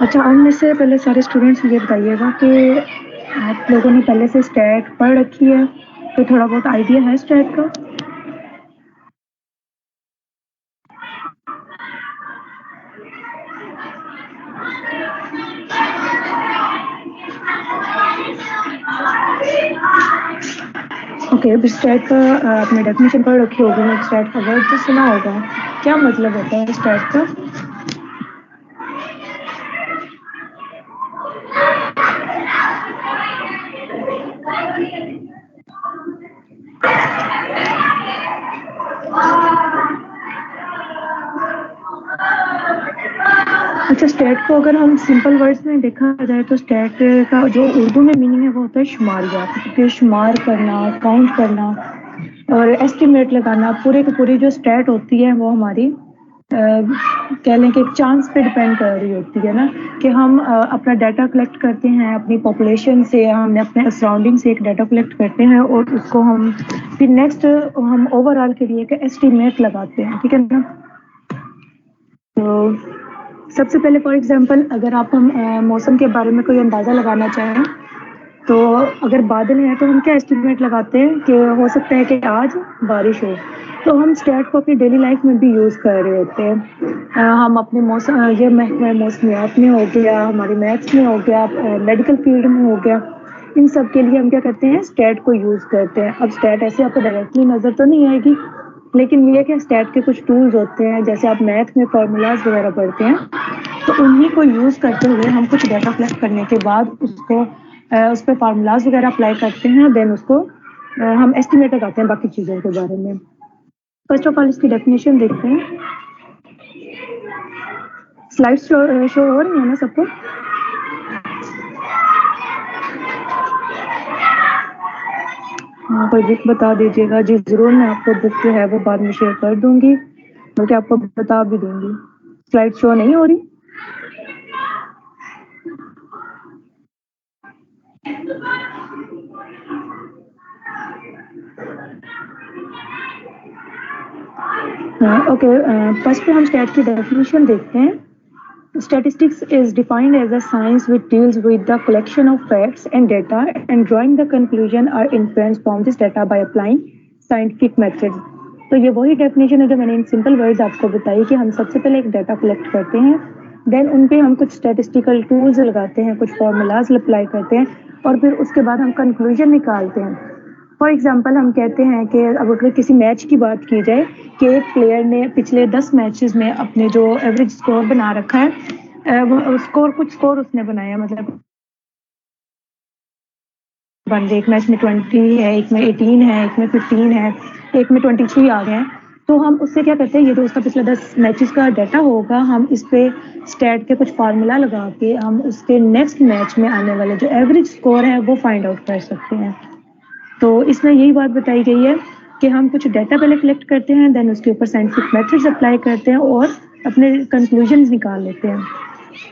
अच्छा, अब में से पहले सारे स्टूडेंट्स ये बताइएगा कि आप लोगों ने पहले से स्टैट पढ़ रखी है, तो थोड़ा बहुत आइडिया है स्टैट का? ओके, अब स्टैट का आपने डेफिनेशन पढ़ रखी होगी, स्टैट का वर्ड तो सुना होगा। क्या मतलब होता है स्टैट का? अच्छा, स्टैट को अगर हम सिंपल वर्ड्स में देखा जाए तो स्टैट का जो उर्दू में मीनिंग है वो होता है शुमारियात, क्योंकि शुमार करना, काउंट करना और एस्टिमेट लगाना। पूरे की पूरी जो स्टैट होती है वो हमारी कह लें कि एक चांस पे डिपेंड कर रही होती है ना, कि हम अपना डाटा कलेक्ट करते हैं अपनी पॉपुलेशन से, हम अपने सराउंडिंग से एक डाटा कलेक्ट करते हैं और उसको हम फिर नेक्स्ट हम ओवरऑल के लिए एक एस्टिमेट लगाते हैं, ठीक है ना। तो सबसे पहले फॉर एग्जांपल अगर आप हम मौसम के बारे में कोई अंदाज़ा लगाना चाहें, तो अगर बादल हैं तो हम क्या एस्टिमेट लगाते हैं कि हो सकता है कि आज बारिश हो। तो हम स्टैट को अपनी डेली लाइफ में भी यूज़ कर रहे होते हैं। हम अपने मौसम ये मौसमियात में हो गया, हमारे मैथ्स में हो गया, मेडिकल फील्ड में हो गया, इन सब के लिए हम क्या करते हैं, स्टैट को यूज़ करते हैं। अब स्टैट ऐसे आपको डायरेक्टली नज़र तो नहीं आएगी, लेकिन ये है कि स्टैट के कुछ टूल्स होते हैं, जैसे आप मैथ में फार्मूलाज वगैरह पढ़ते हैं, तो उन्हीं को यूज़ करते हुए हम कुछ डाटा कलेक्ट करने के बाद उसको उस पर फार्मूलाज वगैरह अप्लाई करते हैं, देन उसको हम एस्टिमेट लगाते हैं बाकी चीज़ों के बारे में। फर्स्ट ऑफ ऑल इसकी डेफिनेशन देखते हैं। स्लाइड शो हो रही है ना सबको? हाँ, कोई बुक बता दीजिएगा। जी ज़रूर, मैं आपको बुक जो है वो बाद में शेयर कर दूंगी, बल्कि आपको बता भी दूंगी। स्लाइड शो नहीं हो रही? ओके, फर्स्ट पे हम स्टैट की डेफिनेशन देखते हैं। Statistics is defined as a science which deals with the collection of facts and data and drawing the conclusion or inference from this data by applying scientific methods. तो ये वही definition है जो मैंने in simple words आपको बताई कि हम सबसे पहले एक डाटा कलेक्ट करते हैं, देन उन पे हम कुछ स्टैटिस्टिकल टूल्स लगाते हैं, कुछ फॉर्मूलाज अप्लाई करते हैं और फिर उसके बाद हम कंक्लूजन निकालते हैं। फॉर एग्जाम्पल हम कहते हैं कि अब अगर किसी मैच की बात की जाए कि एक प्लेयर ने पिछले 10 मैचेस में अपने जो एवरेज स्कोर बना रखा है, वो स्कोर कुछ स्कोर उसने बनाया, मतलब बन गए, एक मैच में 20 है, एक में 18 है, एक में 15 है, एक में 23 आ गए हैं। तो हम उससे क्या करते हैं, ये जो उसका पिछले 10 मैचेस का डाटा होगा, हम इस पे स्टैट के कुछ फार्मूला लगा के हम उसके नेक्स्ट मैच में आने वाले जो एवरेज स्कोर है वो फाइंड आउट कर सकते हैं। तो इसमें यही बात बताई गई है कि हम कुछ डाटा पहले कलेक्ट करते हैं, देन उसके ऊपर साइंटिफिक मेथड्स अप्लाई करते हैं और अपने कंक्लूजन्स निकाल लेते हैं।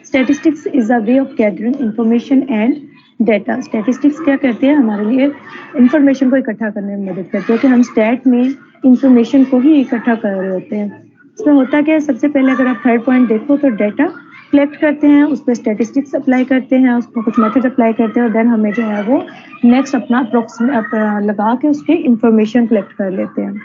Statistics is a way of gathering information and data. Statistics क्या करते हैं, हमारे लिए इंफॉर्मेशन को इकट्ठा करने में मदद करते हैं, कि हम स्टैट में इंफॉर्मेशन को ही इकट्ठा कर रहे होते हैं। इसमें होता क्या है, सबसे पहले अगर आप थर्ड पॉइंट देखो तो डाटा कलेक्ट करते हैं, उस पर स्टैटिस्टिक्स अप्लाई करते हैं, उसको कुछ मेथड अप्लाई करते हैं और देन हमें जो है वो नेक्स्ट अपना अप्रोक्सीमेट लगा के उस पर इंफॉर्मेशन कलेक्ट कर लेते हैं।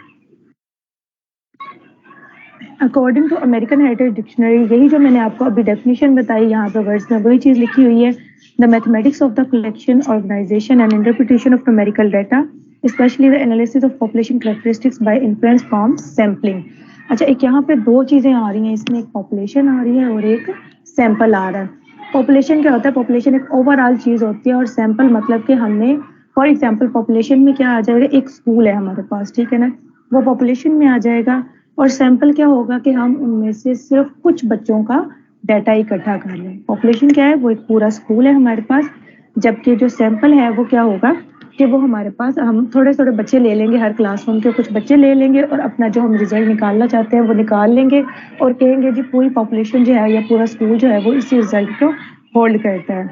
According to American Heritage Dictionary, यही जो मैंने आपको अभी डेफिनेशन बताई यहाँ पे वर्ड्स में वही चीज़ लिखी हुई है। The mathematics of the collection, organisation and interpretation of numerical data, especially the analysis of population characteristics by influence from sampling. अच्छा, एक यहाँ पे दो चीज़ें आ रही हैं, इसमें एक पॉपुलेशन आ रही है और एक सैंपल आ रहा है। पॉपुलेशन क्या होता है, पॉपुलेशन एक ओवरऑल चीज़ होती है और सैंपल मतलब कि हमने, फॉर एग्जाम्पल पॉपुलेशन में क्या आ जाएगा, एक स्कूल है हमारे पास, ठीक है ना, वो पॉपुलेशन में आ जाएगा। और सैंपल क्या होगा कि हम उनमें से सिर्फ कुछ बच्चों का डाटा इकट्ठा कर लें। पॉपुलेशन क्या है, वो एक पूरा स्कूल है हमारे पास, जबकि जो सैंपल है वो क्या होगा कि वो हमारे पास हम थोड़े थोड़े बच्चे ले लेंगे, हर क्लासरूम के कुछ बच्चे ले लेंगे और अपना जो हम रिजल्ट निकालना चाहते हैं वो निकाल लेंगे और कहेंगे जी पूरी पॉपुलेशन जो है या पूरा स्कूल जो है वो इसी रिजल्ट को होल्ड करता है।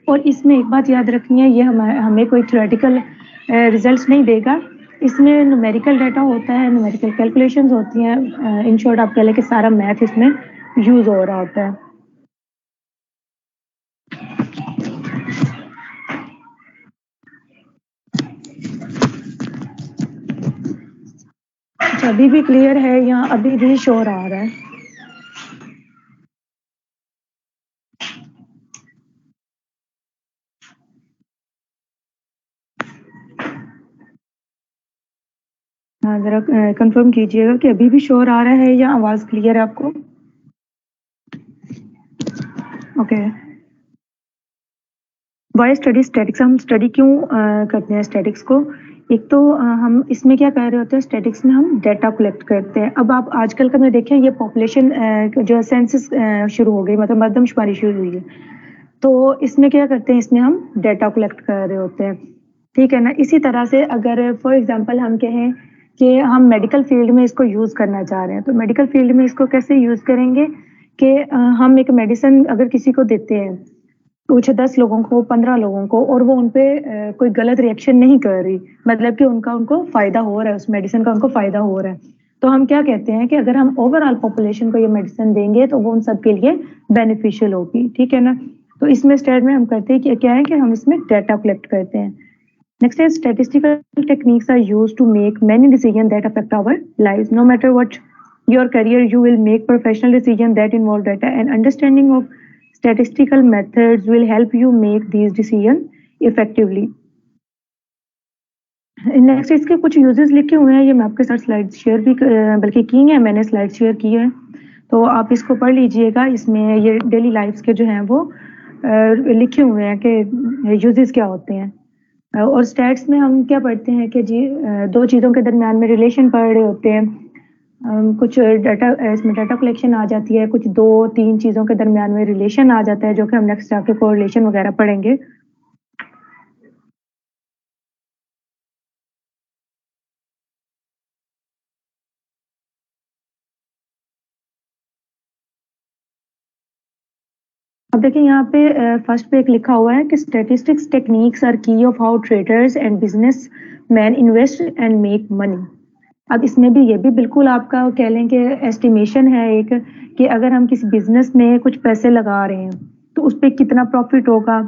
और इसमें एक बात याद रखनी है, ये हमें कोई थ्योरेटिकल रिजल्ट्स नहीं देगा, इसमें न्यूमेरिकल डाटा होता है, न्यूमेरिकल कैलकुलेशंस होती हैं, इन शॉर्ट आप कह लें कि सारा मैथ इसमें यूज़ हो रहा होता है। अभी भी क्लियर है या अभी भी शोर आ रहा है? हाँ, ज़रा कंफर्म कीजिएगा कि अभी भी शोर आ रहा है या आवाज़ क्लियर है आपको? ओके। Why study statics? हम स्टडी क्यों करते हैं स्टैटिक्स को? एक तो हम इसमें क्या कर रहे होते हैं, स्टैटिक्स में हम डेटा कलेक्ट करते हैं। अब आप आजकल का मैं देखें, ये पॉपुलेशन जो सेंसस शुरू हो गई, मतलब मरदमशुमारी शुरू हुई है। तो इसमें क्या करते हैं, इसमें हम डेटा कलेक्ट कर रहे होते हैं, ठीक है ना? इसी तरह से अगर फॉर एग्जांपल हम कहें कि हम मेडिकल फील्ड में इसको यूज़ करना चाह रहे हैं, तो मेडिकल फील्ड में इसको कैसे यूज़ करेंगे कि हम एक मेडिसिन अगर किसी को देते हैं, कुछ 10 लोगों को, 15 लोगों को, और वो उन पे कोई गलत रिएक्शन नहीं कर रही, मतलब कि उनको फ़ायदा हो रहा है, उस मेडिसिन का उनको फ़ायदा हो रहा है। तो हम क्या कहते हैं कि अगर हम ओवरऑल पॉपुलेशन को ये मेडिसिन देंगे, तो वो उन सब के लिए बेनिफिशियल होगी, ठीक है ना? तो इसमें स्टेट में हम करते हैं कि क्या है कि हम इसमें डेटा कलेक्ट करते हैं। नेक्स्ट है statistical techniques are used to make many decision that affect our lives. No matter what your career, you will make professional decisions that involve data, and understanding of statistical methods will help you make these decisions effectively. Next इसके कुछ uses लिखे हुए हैं, ये मैं आपके साथ slide share भी बल्कि की हैं, मैंने स्लाइड शेयर की है, तो आप इसको पढ़ लीजिएगा। इसमें ये डेली लाइफ्स के जो हैं वो लिखे हुए हैं कि यूजेस क्या होते हैं। और स्टैट्स में हम क्या पढ़ते हैं कि जी दो चीज़ों के दरमियान में रिलेशन पढ़ रहे होते हैं। कुछ डाटा, इसमें डाटा कलेक्शन आ जाती है, कुछ 2-3 चीज़ों के दरमियान में रिलेशन आ जाता है, जो कि हम नेक्स्ट जाके कोरिलेशन वगैरह पढ़ेंगे। अब देखिए यहाँ पे फर्स्ट पे एक लिखा हुआ है कि स्टैटिस्टिक्स टेक्निक्स आर की of how traders and business man invest and make money. अब इसमें भी ये भी बिल्कुल आपका कह लें कि एस्टिमेशन है एक, कि अगर हम किसी बिजनेस में कुछ पैसे लगा रहे हैं तो उस पर कितना प्रॉफिट होगा।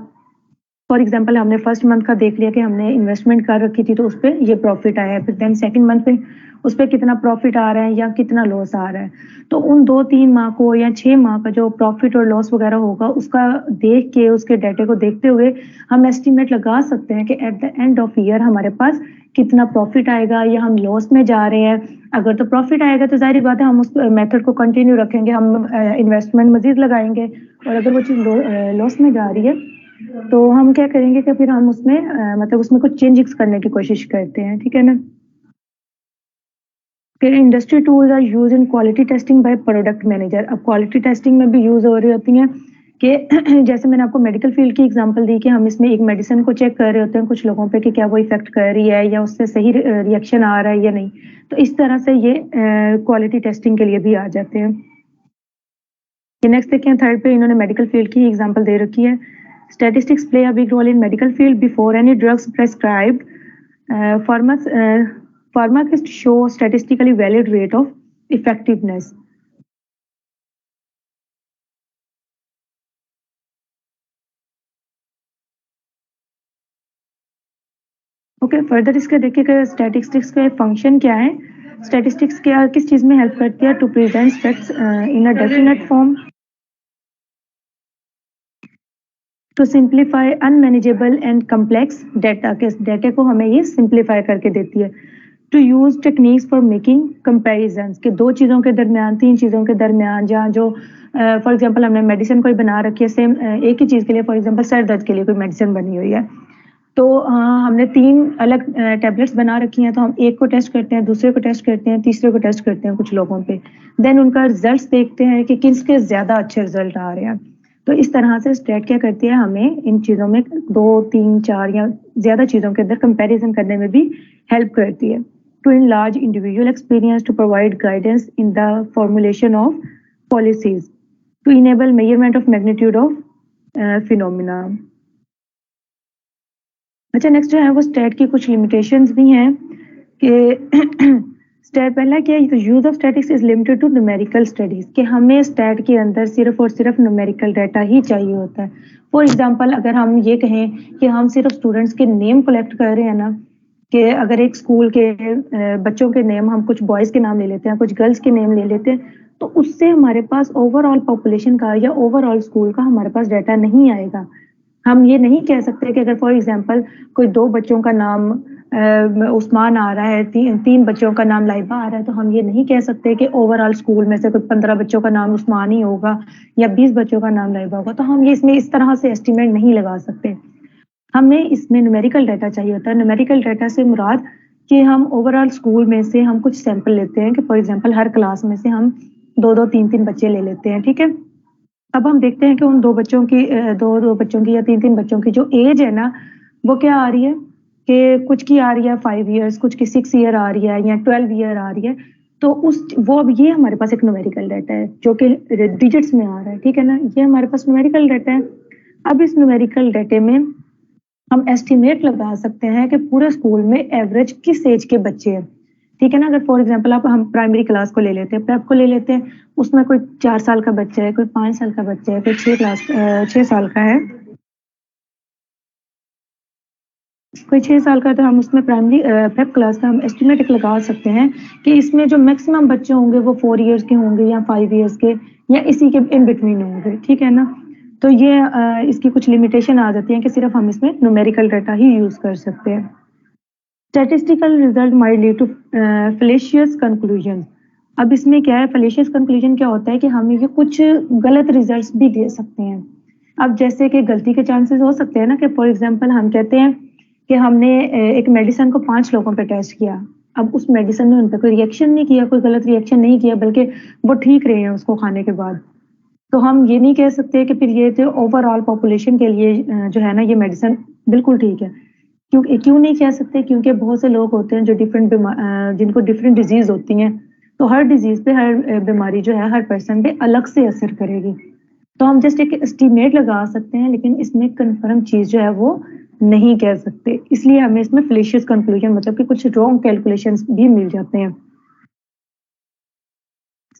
फॉर एग्जांपल हमने फर्स्ट मंथ का देख लिया कि हमने इन्वेस्टमेंट कर रखी थी, तो उस पर ये प्रॉफिट आया है, फिर देन सेकंड मंथ पे उस पर कितना प्रॉफिट आ रहा है या कितना लॉस आ रहा है। तो उन 2-3 माह को या 6 माह का जो प्रॉफिट और लॉस वगैरह होगा, उसका देख के, उसके डाटे को देखते हुए हम एस्टिमेट लगा सकते हैं कि at the end of year हमारे पास कितना प्रॉफिट आएगा या हम लॉस में जा रहे हैं। अगर तो प्रॉफिट आएगा तो जाहिर बात है हम उस मेथड को कंटिन्यू रखेंगे, हम इन्वेस्टमेंट मजीद लगाएंगे। और अगर वो चीज़ लॉस में जा रही है तो हम क्या करेंगे कि फिर हम उसमें मतलब उसमें कुछ चेंजेस करने की कोशिश करते हैं, ठीक है ना? फिर industry tools are use in quality testing by product manager. अब क्वालिटी टेस्टिंग में भी यूज हो रही होती हैं कि जैसे मैंने आपको मेडिकल फील्ड की एग्जांपल दी कि हम इसमें एक मेडिसिन को चेक कर रहे होते हैं कुछ लोगों पे कि क्या वो इफेक्ट कर रही है या उससे सही रिएक्शन आ रहा है या नहीं। तो इस तरह से ये क्वालिटी टेस्टिंग के लिए भी आ जाते हैं। नेक्स्ट देखें, थर्ड पे इन्होंने मेडिकल फील्ड की एग्जांपल दे रखी है। Statistics play a big role in medical field before any drugs prescribed. Pharmacists show statistically valid rate of effectiveness. ओके, फर्दर इसके देखिएगा स्टैटिस्टिक्स का फंक्शन क्या है। स्टैटिस्टिक्स क्या किस चीज़ में हेल्प करती है? To present facts in a definite form, to simplify unmanageable and complex data. के डाटे को हमें ये सिंप्लीफाई करके देती है। To use techniques for making comparisons, के दो चीज़ों के दरमियान, तीन चीज़ों के दरमियान, जहाँ जो फॉर एग्जांपल हमने मेडिसिन कोई बना रखी है सेम एक ही चीज़ के लिए, फॉर एग्जांपल सर दर्द के लिए कोई मेडिसिन बनी हुई है, तो हमने 3 अलग टैबलेट्स बना रखी हैं, तो हम एक को टेस्ट करते हैं, दूसरे को टेस्ट करते हैं, तीसरे को टेस्ट करते हैं कुछ लोगों पे, देन उनका रिजल्ट्स देखते हैं कि किसके ज़्यादा अच्छे रिजल्ट आ रहे हैं। तो इस तरह से स्टेट क्या करती है, हमें इन चीज़ों में 2, 3, 4 या ज़्यादा चीज़ों के अंदर कंपैरिजन करने में भी हेल्प करती है। To enlarge individual experience, to provide guidance in the formulation of policies, to enable measurement of magnitude of phenomena. अच्छा, नेक्स्ट जो है वो स्टेट की कुछ लिमिटेशंस भी हैं कि स्टेट पहला क्या है, use of statics is limited to numerical studies, कि हमें स्टेट के अंदर सिर्फ और सिर्फ न्यूमेरिकल डाटा ही चाहिए होता है। फॉर एग्जांपल अगर हम ये कहें कि हम सिर्फ स्टूडेंट्स के नेम कलेक्ट कर रहे हैं ना, कि अगर एक स्कूल के बच्चों के नेम हम कुछ बॉयज़ के नाम ले लेते हैं, कुछ गर्ल्स के नेम ले लेते हैं, तो उससे हमारे पास ओवरऑल पॉपुलेशन का या ओवरऑल स्कूल का हमारे पास डाटा नहीं आएगा। हम ये नहीं कह सकते कि अगर फॉर एग्जांपल कोई 2 बच्चों का नाम उस्मान आ रहा है, 3 बच्चों का नाम लाइबा आ रहा है, तो हम ये नहीं कह सकते कि ओवरऑल स्कूल में से कोई 15 बच्चों का नाम उस्मान ही होगा या 20 बच्चों का नाम लाइबा होगा। तो हम ये इसमें इस तरह से एस्टीमेट नहीं लगा सकते। हमें इसमें न्यूमेरिकल डाटा चाहिए होता है। न्यूमेरिकल डाटा से मुराद कि हम ओवरऑल स्कूल में से हम कुछ सैंपल लेते हैं कि फॉर एग्जांपल हर क्लास में से हम 2-2, 3-3 बच्चे ले लेते हैं, ठीक है? अब हम देखते हैं कि उन 2 बच्चों की 2-2 बच्चों की या 3-3 बच्चों की जो एज है ना, वो क्या आ रही है कि कुछ की आ रही है 5 इयर्स, कुछ की 6 ईयर आ रही है या 12 ईयर आ रही है। तो वो अब ये हमारे पास एक न्यूमेरिकल डाटा है जो कि डिजिट्स में आ रहा है, ठीक है ना? ये हमारे पास न्यूमेरिकल डाटा है। अब इस न्यूमेरिकल डाटे में हम एस्टिमेट लगा सकते हैं कि पूरे स्कूल में एवरेज किस एज के बच्चे हैं, ठीक है ना? अगर फॉर एग्जांपल आप हम प्राइमरी क्लास को ले लेते हैं, प्रेप को ले लेते हैं, उसमें कोई 4 साल का बच्चा है, कोई 5 साल का बच्चा है, कोई 6 साल का है, कोई 6 साल का, तो हम उसमें प्राइमरी प्रेप क्लास का हम एस्टिमेट लगा सकते हैं कि इसमें जो मैक्सिमम बच्चे होंगे वो 4 इयर्स के होंगे या 5 इयर्स के या इसी के इन बिटवीन होंगे, ठीक है ना? तो ये इसकी कुछ लिमिटेशन आ जाती है कि सिर्फ हम इसमें न्यूमेरिकल डाटा ही यूज़ कर सकते हैं। Statistical result might lead to fallacious conclusion. अब इसमें क्या है, फैलेशियस कंक्लूजन क्या होता है कि हम ये कुछ गलत रिजल्ट्स भी दे सकते हैं। अब जैसे कि गलती के चांसेस हो सकते हैं ना कि फॉर एग्जांपल हम कहते हैं कि हमने एक मेडिसिन को 5 लोगों पे टेस्ट किया। अब उस मेडिसिन ने उन पे कोई रिएक्शन नहीं किया, कोई गलत रिएक्शन नहीं किया, बल्कि वो ठीक रहे हैं उसको खाने के बाद। तो हम ये नहीं कह सकते कि फिर ये जो ओवरऑल पॉपुलेशन के लिए जो है ना ये मेडिसिन बिल्कुल ठीक है। क्यों नहीं कह सकते? क्योंकि बहुत से लोग होते हैं जो जिनको डिफरेंट डिजीज होती हैं, तो हर डिजीज पे हर बीमारी जो है हर पर्सन पे अलग से असर करेगी। तो हम जस्ट एक एस्टिमेट लगा सकते हैं, लेकिन इसमें कंफर्म चीज जो है वो नहीं कह सकते। इसलिए हमें इसमें फैलेशियस कंक्लूजन मतलब कि कुछ रॉन्ग कैलकुलेशंस भी मिल जाते हैं।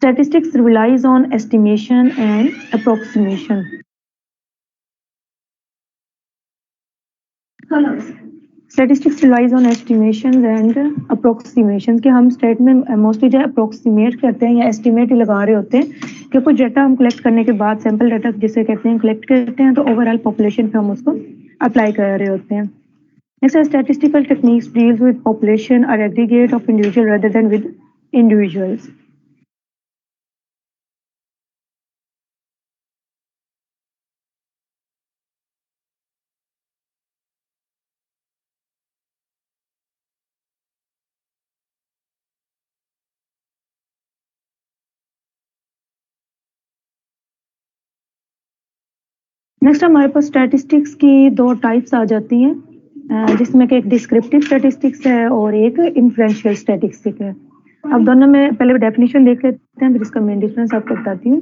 Statistics relies on estimation and approximation. Statistics relies on estimations and approximations कि हम स्टेट में मोस्टली जो अप्रोक्सीमेट करते हैं या एस्टिमेट ही लगा रहे होते हैं कि कुछ डाटा हम कलेक्ट करने के बाद सैंपल डाटा जिसे कहते हैं कलेक्ट करते हैं, तो ओवरऑल पॉपुलेशन पे हम उसको अप्लाई कर रहे होते हैं। Next, statistical techniques deals with population or aggregate of individual rather than with individuals. Next हमारे पास स्टैटिस्टिक्स की 2 टाइप्स आ जाती हैं, जिसमें कि एक डिस्क्रिप्टिव स्टैटिस्टिक्स है और एक इन्फ्लुएंशियल स्टैटिस्टिक्स है। अब दोनों में पहले डेफिनेशन देख लेते हैं, फिर इसका मेन डिफरेंस आपको बताती हूँ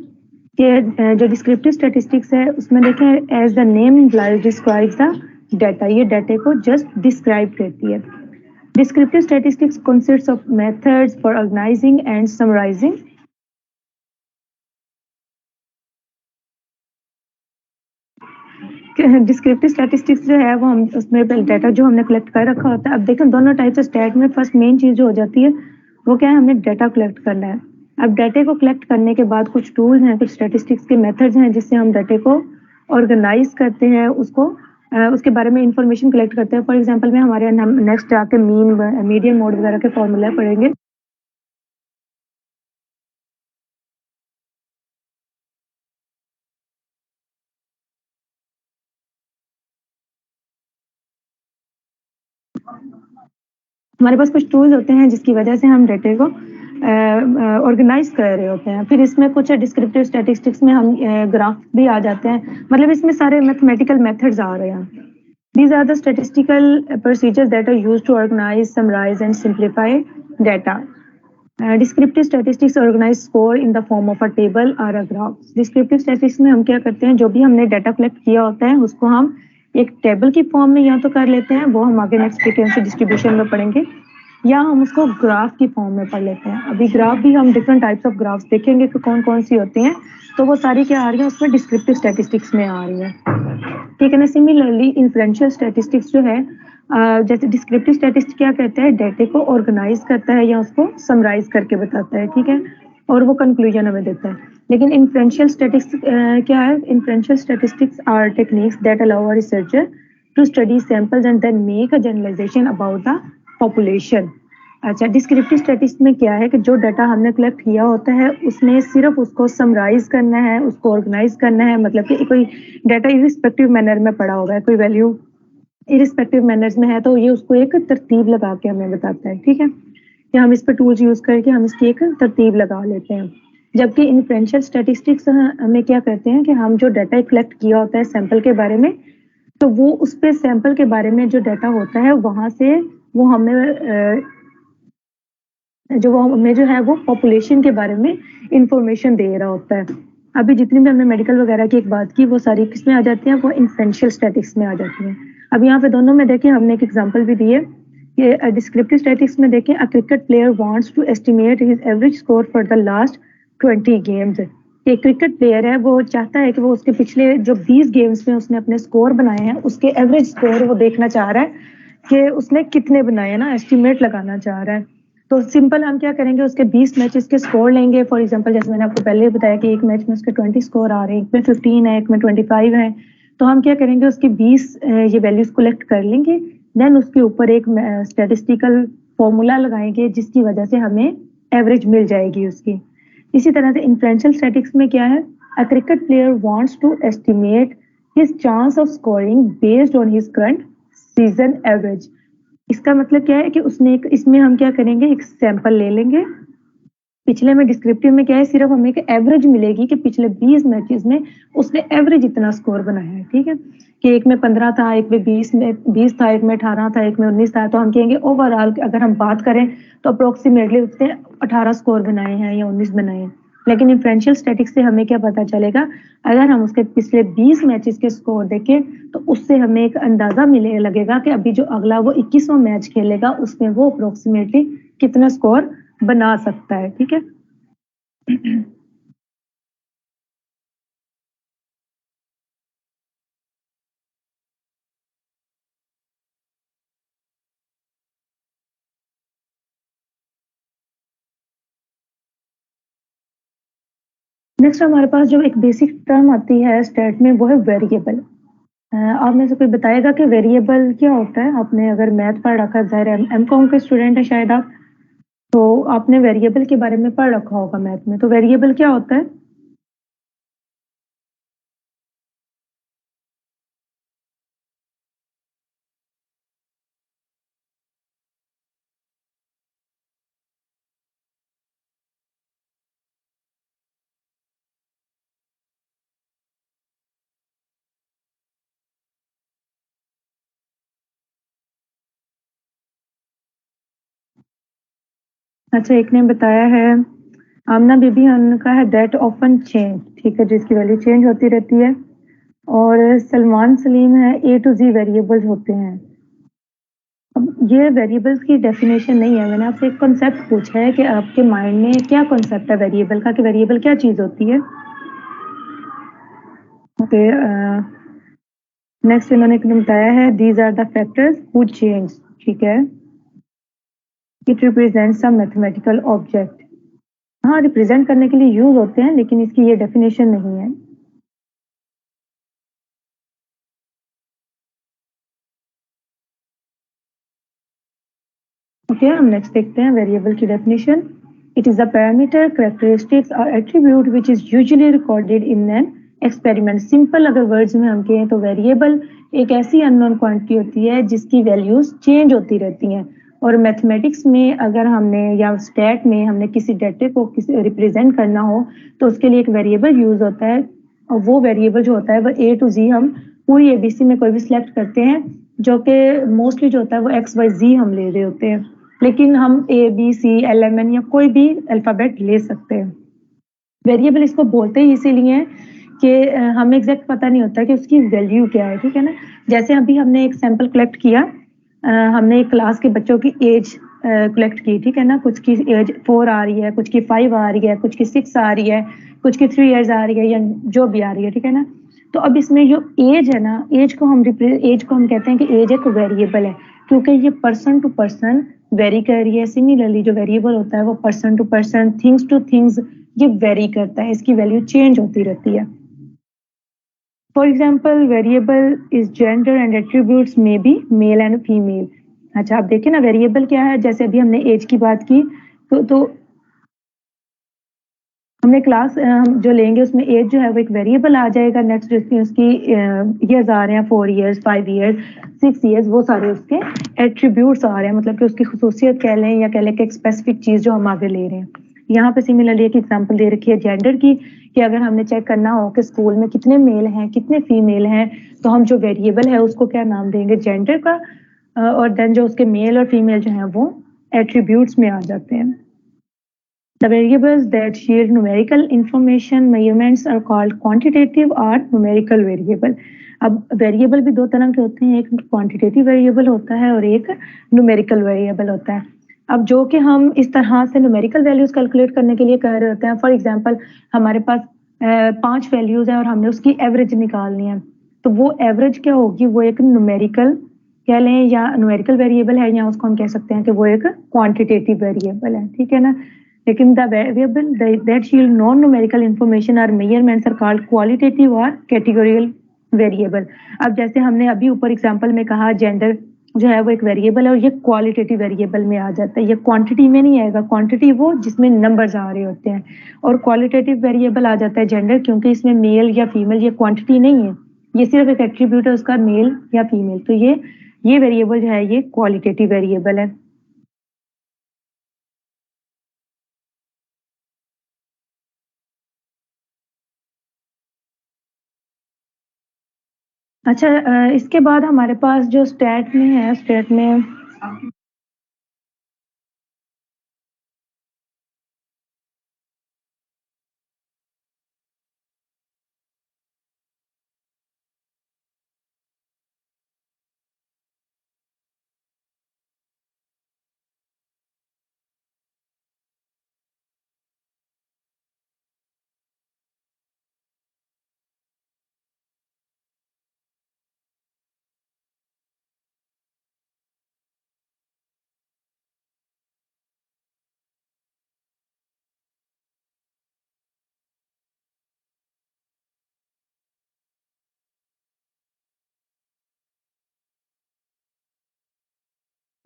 कि जो डिस्क्रिप्टिव स्टैटिस्टिक्स है उसमें देखें as the name implies describes the data, ये डाटा को जस्ट डिस्क्राइब करती है। Descriptive statistics consists of methods for organising and summarising. Descriptive statistics जो है वो हम उसमें डाटा जो हमने कलेक्ट कर रखा होता है। अब देखें दोनों टाइप्स ऑफ स्टैट में फर्स्ट मेन चीज जो हो जाती है वो क्या है, हमें डाटा कलेक्ट करना है। अब डाटे को कलेक्ट करने के बाद कुछ टूल्स हैं, कुछ स्टैटिस्टिक्स के मेथड्स हैं जिससे हम डाटे को ऑर्गेनाइज करते हैं, उसको उसके बारे में इंफॉर्मेशन कलेक्ट करते हैं। फॉर एग्जांपल में हमारे नेक्स्ट जाके मीडियन मोड वगैरह के फॉर्मूला पढ़ेंगे। हमारे पास कुछ टूल्स होते हैं जिसकी वजह से हम डाटे को ऑर्गेनाइज कर रहे होते हैं। फिर इसमें कुछ डिस्क्रिप्टिव स्टैटिस्टिक्स में हम ग्राफ भी आ जाते हैं, मतलब इसमें सारे मैथमेटिकल मेथड्स आ रहे हैं। These are the statistical procedures that are used to organize, summarize and simplify data. Descriptive statistics organize score in the form of a table or a graph. Descriptive statistics में हम क्या करते हैं, जो भी हमने डाटा कलेक्ट किया होता है उसको हम एक टेबल की फॉर्म में या तो कर लेते हैं, वो हम आगे नेक्स्ट फ्रीक्वेंसी डिस्ट्रीब्यूशन में पढ़ेंगे, या हम उसको ग्राफ की फॉर्म में पढ़ लेते हैं। अभी ग्राफ भी हम डिफरेंट टाइप्स ऑफ ग्राफ्स देखेंगे कि कौन कौन सी होती हैं, तो वो सारी क्या आ रही है उसमें डिस्क्रिप्टिव स्टैटिस्टिक्स में आ रही है, ठीक है ना। सिमिलरली इन्फ्लुएंशियल स्टैटिस्टिक्स जो है जैसे डिस्क्रिप्टिव स्टैटिस्टिक्स क्या कहता है, डाटा को ऑर्गेनाइज करता है या उसको समराइज करके बताता है, ठीक है, और वो कंक्लूजन हमें देता है। लेकिन इन्फ्रेंशियल स्टैटिस्टिक्स क्या है, inferential statistics are techniques that allow a researcher to study samples and then make a generalisation about the population. अच्छा, डिस्क्रिप्टिव स्टैटिस्टिक्स में क्या है कि जो डाटा हमने कलेक्ट किया होता है उसमें सिर्फ उसको समराइज करना है, उसको ऑर्गेनाइज करना है, मतलब कि कोई डाटा इरिस्पेक्टिव मैनर में पड़ा होगा है, कोई वैल्यू इरिस्पेक्टिव मैनर्स में है तो ये उसको एक तरतीब लगा के हमें बताता है, ठीक है, कि हम इस पर टूल्स यूज करके हम इसकी एक तरतीब लगा लेते हैं। जबकि इन्फ्रेंशियल स्टैटिस्टिक्स हमें क्या करते हैं कि हम जो डाटा कलेक्ट किया होता है सैंपल के बारे में, तो वो उस पे सैंपल के बारे में जो डाटा होता है वहां से वो हमें जो है वो पॉपुलेशन के बारे में इंफॉर्मेशन दे रहा होता है। अभी जितनी भी हमने मेडिकल वगैरह की एक बात की वो सारी किस में आ जाती हैं, वो इन्फ्रेंशियल स्टैटिस्टिक्स में आ जाती हैं। अब यहाँ पे दोनों में देखिए हमने एक एग्जांपल भी दी है कि डिस्क्रिप्टिव स्टैटिस्टिक्स में देखें, a cricket player wants to estimate his average score for the last 20 games. एक क्रिकेट प्लेयर है, वो चाहता है कि वो उसके पिछले जो 20 गेम्स में उसने अपने स्कोर बनाए हैं उसके एवरेज स्कोर वो देखना चाह रहा है कि उसने कितने बनाए हैं ना, एस्टिमेट लगाना चाह रहा है। तो सिंपल हम क्या करेंगे, उसके 20 मैचेस के स्कोर लेंगे। फॉर एग्जांपल जैसे मैंने आपको पहले बताया कि एक मैच में उसके 20 स्कोर आ रहे हैं, एक में 15 है, एक में 25 है। तो हम क्या करेंगे, उसके 20 ये वैल्यूज कलेक्ट कर लेंगे, देन उसके ऊपर एक स्टैटिस्टिकल फॉर्मूला लगाएंगे जिसकी वजह से हमें एवरेज मिल जाएगी उसकी। इसी तरह से इन्फ्रेंशियल स्टैटिस्टिक्स में क्या है, a cricket player wants to estimate his chance of scoring based on his current season average. इसका मतलब क्या है कि उसने एक, इसमें हम क्या करेंगे, एक सैंपल ले लेंगे। पिछले में डिस्क्रिप्टिव में क्या है, सिर्फ हमें एक एवरेज मिलेगी कि पिछले 20 मैचेस में उसने एवरेज इतना स्कोर बनाया है, ठीक है, कि एक में 15 था, एक में 20 था, एक में 18 था, एक में 19 था। तो हम कहेंगे ओवरऑल अगर हम बात करें तो अप्रोक्सीमेटली उसने 18 स्कोर बनाए हैं या 19 बनाए हैं। लेकिन इन्फ्रेंशियल स्टैटिस्टिक्स से हमें क्या पता चलेगा, अगर हम उसके पिछले 20 मैचेस के स्कोर देखें तो उससे हमें एक अंदाजा मिले लगेगा कि अभी जो अगला वो 21वां मैच खेलेगा उसमें वो अप्रोक्सीमेटली कितना स्कोर बना सकता है, ठीक है। नेक्स्ट हमारे पास जो एक बेसिक टर्म आती है स्टैट में वो है वेरिएबल। आप में से कोई बताएगा कि वेरिएबल क्या होता है? आपने अगर मैथ पढ़ रखा है, ज़ाहिर है एमकॉम के स्टूडेंट है शायद आप, तो आपने वेरिएबल के बारे में पढ़ रखा होगा मैथ में। तो वेरिएबल क्या होता है? अच्छा, एक ने बताया है, आमना बीबी उनका है दैट ऑफन चेंज, ठीक है, जिसकी वैल्यू चेंज होती रहती है। और सलमान सलीम है ए टू जी वेरिएबल्स होते हैं। अब ये वेरिएबल्स की डेफिनेशन नहीं है, मैंने आपसे एक कॉन्सेप्ट पूछा है कि आपके माइंड में क्या कॉन्सेप्ट है वेरिएबल का, कि वेरिएबल क्या चीज होती है। ओके, नेक्स्ट इन्होंने बताया है these are the factors who change, ठीक है, it represent some mathematical object. हाँ, रिप्रेजेंट करने के लिए यूज होते हैं लेकिन इसकी ये डेफिनेशन नहीं है। ओके, हम नेक्स्ट देखते हैं वेरिएबल की definition. It is a parameter, characteristics और attribute which is usually recorded in an experiment. Simple अगर वर्ड्स में हम कहें तो वेरिएबल एक ऐसी अननोन क्वांटिटी होती है जिसकी वैल्यूज चेंज होती रहती हैं। और मैथमेटिक्स में अगर हमने या स्टैट में हमने किसी डाटे को किसी रिप्रेजेंट करना हो तो उसके लिए एक वेरिएबल यूज होता है। और वो वेरिएबल जो होता है वो ए टू जी हम पूरी एबीसी में कोई भी सिलेक्ट करते हैं, जो कि मोस्टली जो होता है वो एक्स वाई जी हम ले रहे होते हैं, लेकिन हम A B C L M N या कोई भी अल्फाबेट ले सकते हैं। वेरिएबल इसको बोलते ही इसीलिए हैं कि हमें एग्जैक्ट पता नहीं होता कि उसकी वैल्यू क्या है, ठीक है ना। जैसे अभी हमने एक सैंपल कलेक्ट किया, हमने एक क्लास के बच्चों की एज कलेक्ट की, ठीक है ना। कुछ की एज 4 आ रही है, कुछ की 5 आ रही है, कुछ की 6 आ रही है, कुछ की 3 इयर्स आ रही है, या जो भी आ रही है, ठीक है ना। तो अब इसमें जो एज है ना, एज को हम कहते हैं कि एज एक वेरिएबल है। क्योंकि ये पर्सन टू पर्सन वेरी कर रही है। सिमिलरली जो वेरिएबल होता है वो person to person, things to things ये वेरी करता है, इसकी वैल्यू चेंज होती रहती है। For example variable is gender and attributes में बी मेल एंड फीमेल। अच्छा आप देखिए ना वेरिएबल क्या है, जैसे अभी हमने एज की बात की तो हमने क्लास जो लेंगे उसमें एज जो है वो एक वेरिएबल आ जाएगा। नेक्स्ट उसकी ईयर्स आ रहे हैं 4 ईयर्स, 5 ईयर्स, 6 ईयर्स, वो सारे उसके एट्रीब्यूट्स आ रहे हैं, मतलब कि उसकी खुसूसियत कह लें या कह लें कि एक स्पेसिफिक चीज जो हम आगे ले रहे हैं। यहाँ पे सिमिलरली एक एग्जांपल दे रखी है जेंडर की, कि अगर हमने चेक करना हो कि स्कूल में कितने मेल हैं कितने फीमेल हैं, तो हम जो वेरिएबल है उसको क्या नाम देंगे, जेंडर का, और देन जो उसके मेल और फीमेल जो है वो एट्रीब्यूट्स में आ जाते हैं। The variables that share numerical information measurements are called quantitative or numerical variable. अब वेरिएबल भी दो तरह के होते हैं, एक क्वांटिटेटिव वेरिएबल होता है और एक न्यूमेरिकल वेरिएबल होता है। अब जो कि हम इस तरह से न्यूमेरिकल वैल्यूज कैलकुलेट करने के लिए कर रहे होते हैं, फॉर एग्जांपल हमारे पास 5 वैल्यूज हैं और हमने उसकी एवरेज निकालनी है, तो वो एवरेज क्या होगी, वो एक न्यूमेरिकल कह लें या न्यूमेरिकल वेरिएबल है, या उसको हम कह सकते हैं कि वो एक क्वांटिटेटिव वेरिएबल है, ठीक है ना। लेकिन the variable that shield non numerical information और मेजरमेंट्स आर कॉल्ड क्वालिटेटिव और कैटेगोरियल वेरिएबल। अब जैसे हमने अभी ऊपर एग्जांपल में कहा जेंडर जो है वो एक वेरिएबल है और ये क्वालिटेटिव वेरिएबल में आ जाता है, ये क्वांटिटी में नहीं आएगा। क्वांटिटी वो जिसमें नंबर्स आ रहे होते हैं, और क्वालिटेटिव वेरिएबल आ जाता है जेंडर, क्योंकि इसमें मेल या फीमेल ये क्वांटिटी नहीं है, ये सिर्फ एक एट्रीब्यूट है उसका मेल या फीमेल, तो ये वेरिएबल जो है ये क्वालिटेटिव वेरिएबल है। अच्छा इसके बाद हमारे पास जो स्टैट में है, स्टैट में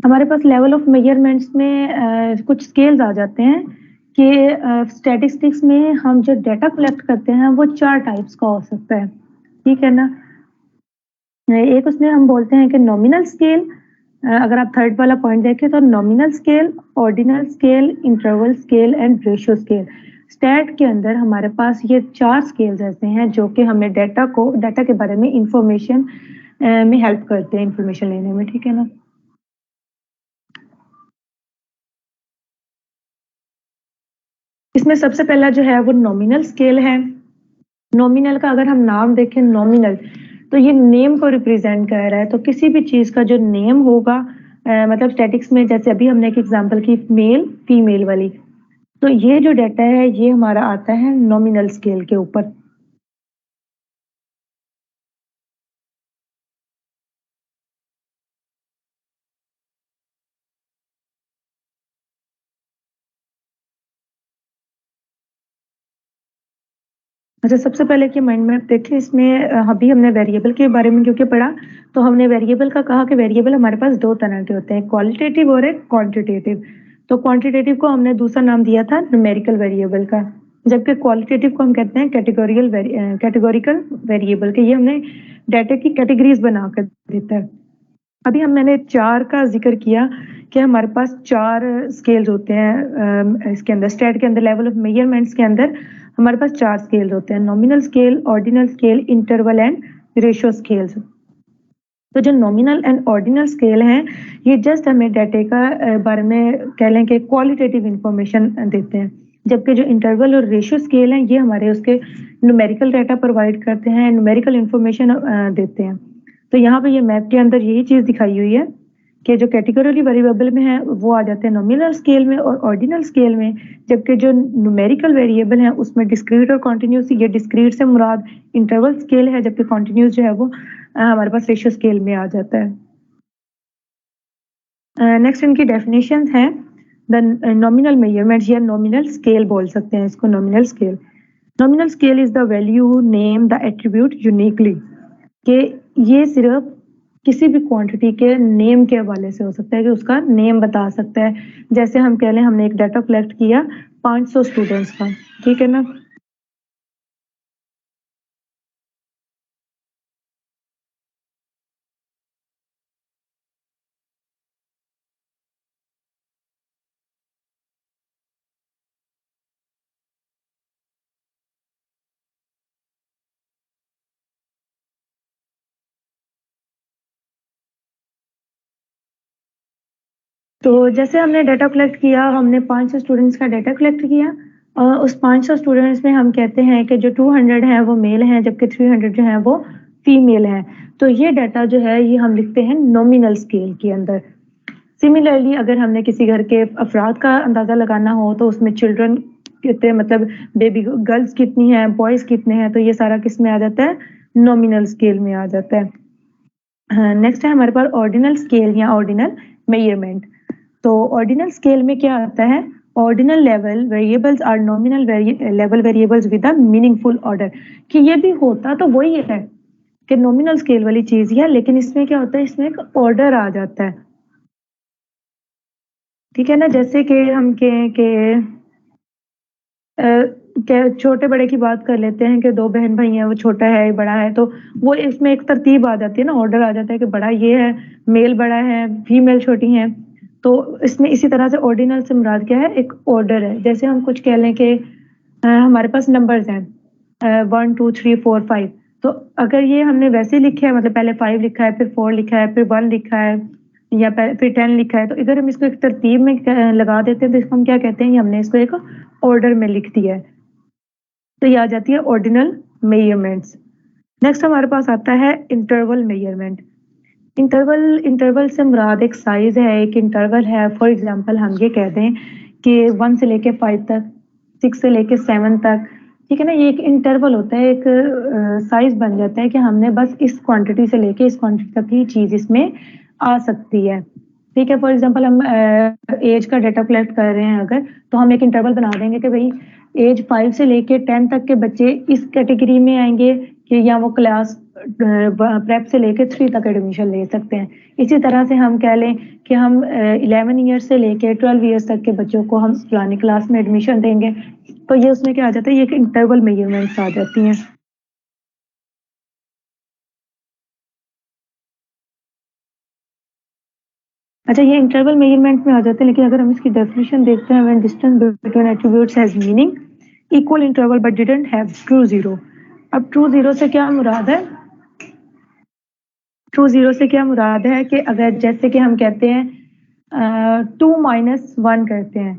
हमारे पास लेवल ऑफ मेजरमेंट्स में कुछ स्केल्स आ जाते हैं कि स्टैटिस्टिक्स में हम जो डाटा कलेक्ट करते हैं वो 4 टाइप्स का हो सकता है, ठीक है ना। एक उसमें हम बोलते हैं कि नॉमिनल स्केल, अगर आप थर्ड वाला पॉइंट देखें तो nominal scale, ordinal scale, interval scale and ratio scale. Stat के अंदर हमारे पास ये 4 स्केल्स ऐसे हैं जो कि हमें डाटा के बारे में इंफॉर्मेशन में हेल्प करते हैं, इंफॉर्मेशन लेने में, ठीक है ना। इसमें सबसे पहला जो है वो नॉमिनल स्केल है। नॉमिनल का अगर हम नाम देखें नॉमिनल, तो ये नेम को रिप्रेजेंट कर रहा है, तो किसी भी चीज का जो नेम होगा, मतलब स्टैटिक्स में जैसे अभी हमने एक एग्जांपल की मेल फीमेल वाली, तो ये जो डाटा है ये हमारा आता है नॉमिनल स्केल के ऊपर। अच्छा सबसे पहले की माइंड मैप देखिए, इसमें अभी हमने वेरिएबल के बारे में क्योंकि पढ़ा, तो हमने वेरिएबल का कहा कि वेरिएबल हमारे पास 2 तरह के होते हैं, क्वालिटेटिव और एक क्वांटिटेटिव। तो क्वांटिटेटिव को हमने दूसरा नाम दिया था न्यूमेरिकल वेरिएबल का, जबकि क्वालिटेटिव को हम कहते हैं कैटेगोरिकल वेरिएबल के। ये हमने डाटा की कैटेगरीज बनाकर देता है। अभी मैंने 4 का जिक्र किया कि हमारे पास 4 स्केल्स होते हैं इसके अंदर, स्टैट के अंदर लेवल ऑफ मेजरमेंट्स के अंदर हमारे पास 4 स्केल्स होते हैं, nominal scale, ordinal scale, interval and ratio scales. तो जो नॉमिनल एंड ऑर्डिनल स्केल हैं ये जस्ट हमें डाटे का बारे में कह लें कि क्वालिटेटिव इंफॉर्मेशन देते हैं, जबकि जो इंटरवल और रेशियो स्केल हैं ये हमारे उसके न्यूमेरिकल डाटा प्रोवाइड करते हैं, न्यूमेरिकल इंफॉर्मेशन देते हैं। तो यहाँ पे ये मैप के अंदर यही चीज दिखाई हुई है कि जो कैटेगरी वेरिएबल में है वो आ जाते हैं नॉमिनल स्केल में और ऑर्डिनल स्केल में, जबकि जो न्यूमेरिकल वेरिएबल है उसमें डिस्क्रीट और कॉन्टिन्यूस, ये डिस्क्रीट से मुराद इंटरवल स्केल है, जबकि कॉन्टिन्यूस जो है वो हमारे पास रेशियो स्केल में आ जाता है। नेक्स्ट इनकी डेफिनेशंस हैं। द नॉमिनल मेजरमेंट्स या नॉमिनल स्केल बोल सकते हैं इसको, nominal scale. Nominal scale is the value name the attribute uniquely, कि ये सिर्फ किसी भी क्वांटिटी के नेम के हवाले से हो सकता है, कि उसका नेम बता सकता है। जैसे हम कह लें हमने एक डाटा कलेक्ट किया 500 स्टूडेंट्स का, ठीक है ना। तो जैसे हमने डाटा कलेक्ट किया, हमने 500 स्टूडेंट्स का डाटा कलेक्ट किया, उस 500 स्टूडेंट्स में हम कहते हैं कि जो 200 हैं वो मेल हैं, जबकि 300 जो हैं वो फीमेल हैं। तो ये डाटा जो है ये हम लिखते हैं नॉमिनल स्केल के अंदर। सिमिलरली अगर हमने किसी घर के अफराद का अंदाज़ा लगाना हो तो उसमें चिल्ड्रन कितने, मतलब बेबी गर्ल्स कितनी हैं, बॉयज़ कितने हैं, तो ये सारा किस में आ जाता है, नॉमिनल स्केल में आ जाता है। नेक्स्ट है हमारे पास ऑर्डिनल स्केल या ऑर्डिनल मेजरमेंट। तो ऑर्डिनल स्केल में क्या आता है, ordinal level variables are nominal level variables with a meaningful order, कि ये भी होता तो वही है कि नॉमिनल स्केल वाली चीज ही है, लेकिन इसमें क्या होता है, इसमें एक ऑर्डर आ जाता है, ठीक है ना। जैसे कि हम कहें कि क्या छोटे बड़े की बात कर लेते हैं कि दो बहन भाई हैं, वो छोटा है बड़ा है, तो वो इसमें एक तरतीब आ जाती है ना, ऑर्डर आ जाता है कि बड़ा ये है, मेल बड़ा है, फीमेल छोटी हैं। तो इसमें इसी तरह से ऑर्डिनल से मुराद क्या है, एक ऑर्डर है। जैसे हम कुछ कह लें कि हमारे पास नंबर्स हैं 1 2 3 4 5, तो अगर ये हमने वैसे लिखे है, मतलब पहले 5 लिखा है, फिर 4 लिखा है, फिर 1 लिखा है, या फिर 10 लिखा है, तो इधर हम इसको एक तरतीब में लगा देते हैं, तो इसको हम क्या कहते हैं, ये हमने इसको एक ऑर्डर में लिख दिया है। तो ये आ जाती है ऑर्डिनल मेजरमेंट्स। नेक्स्ट हमारे पास आता है इंटरवल मेजरमेंट। इंटरवल इंटरवल से मुराद एक साइज है, एक इंटरवल है। फॉर एग्जांपल हम ये कह दें कि 1 से लेके 5 तक, 6 से लेके 7 तक, ठीक है ना। ये एक इंटरवल होता है, एक साइज बन जाता है कि हमने बस इस क्वांटिटी से लेके इस क्वांटिटी तक ही चीज इसमें आ सकती है, ठीक है। फॉर एग्जांपल हम एज का डाटा कलेक्ट कर रहे हैं अगर, तो हम एक इंटरवल बना देंगे कि भाई एज 5 से लेके 10 तक के बच्चे इस कैटेगरी में आएंगे, कि या वो क्लास प्रेप से लेके 3 तक एडमिशन ले सकते हैं। इसी तरह से हम कह लें कि हम 11 ईयर से लेके 12 ईयर्स तक के बच्चों को हम फलानी क्लास में एडमिशन देंगे। तो ये उसमें क्या आ जाता है, ये एक इंटरवल मेजरमेंट्स आ जाती हैं। अच्छा, ये इंटरवल मेजरमेंट में आ जाते हैं, लेकिन अगर हम इसकी डेफिनेशन देखते हैं, when distance between attributes has meaning equal interval but didn't have true zero. अब ट्रू जीरो से क्या मुराद है, ट्रू जीरो से क्या मुराद है कि अगर जैसे कि हम कहते हैं 2 माइनस 1 करते हैं,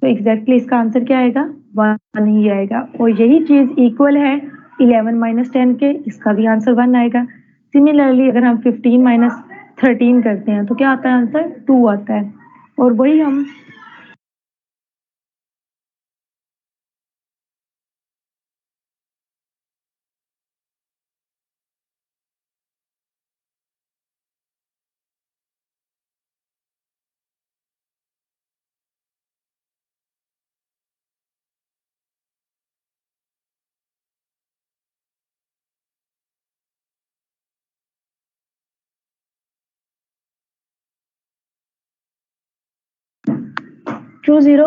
तो एग्जैक्टली इसका आंसर क्या आएगा, 1 ही आएगा। और यही चीज इक्वल है 11 माइनस 10 के, इसका भी आंसर 1 आएगा। सिमिलरली अगर हम 15 माइनस 13 करते हैं तो क्या आता है, आंसर 2 आता है। और वही हम ट्रू जीरो,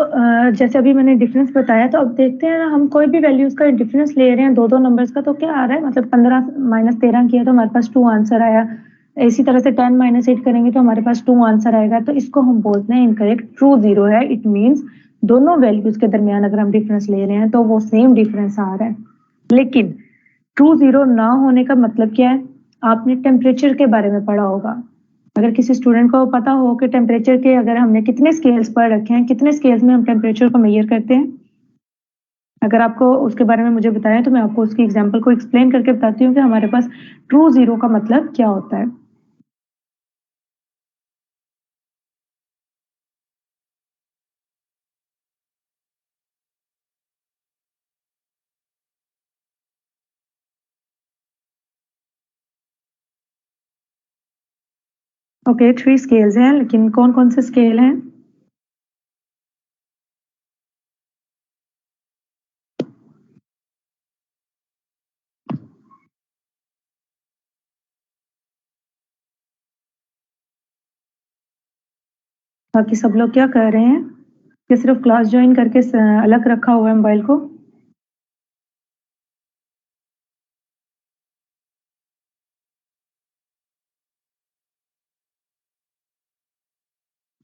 जैसे अभी मैंने डिफरेंस बताया, तो अब देखते हैं हम कोई भी वैल्यूज का डिफरेंस ले रहे हैं दो दो नंबर्स का, तो क्या आ रहा है, मतलब 15 माइनस 13 किया तो हमारे पास 2 आंसर आया। इसी तरह से 10 माइनस 8 करेंगे तो हमारे पास 2 आंसर आएगा। तो इसको हम बोलते हैं इनकरेक्ट। ट्रू जीरो है, इट मीन्स दोनों वैल्यूज के दरमियान अगर हम डिफरेंस ले रहे हैं तो वो सेम डिफरेंस आ रहा है। लेकिन ट्रू जीरो ना होने का मतलब क्या है, आपने टेम्परेचर के बारे में पढ़ा होगा। अगर किसी स्टूडेंट को पता हो कि टेम्परेचर के अगर हमने कितने स्केल्स पढ़ रखे हैं, कितने स्केल्स में हम टेम्परेचर को मेजर करते हैं, अगर आपको उसके बारे में मुझे बताएं तो मैं आपको उसकी एग्जांपल को एक्सप्लेन करके बताती हूँ कि हमारे पास ट्रू जीरो का मतलब क्या होता है। ओके, 3 स्केल्स हैं, लेकिन कौन-कौन से स्केल हैं? बाकी सब लोग क्या कर रहे हैं? कि सिर्फ क्लास जॉइन करके अलग रखा हुआ है मोबाइल को?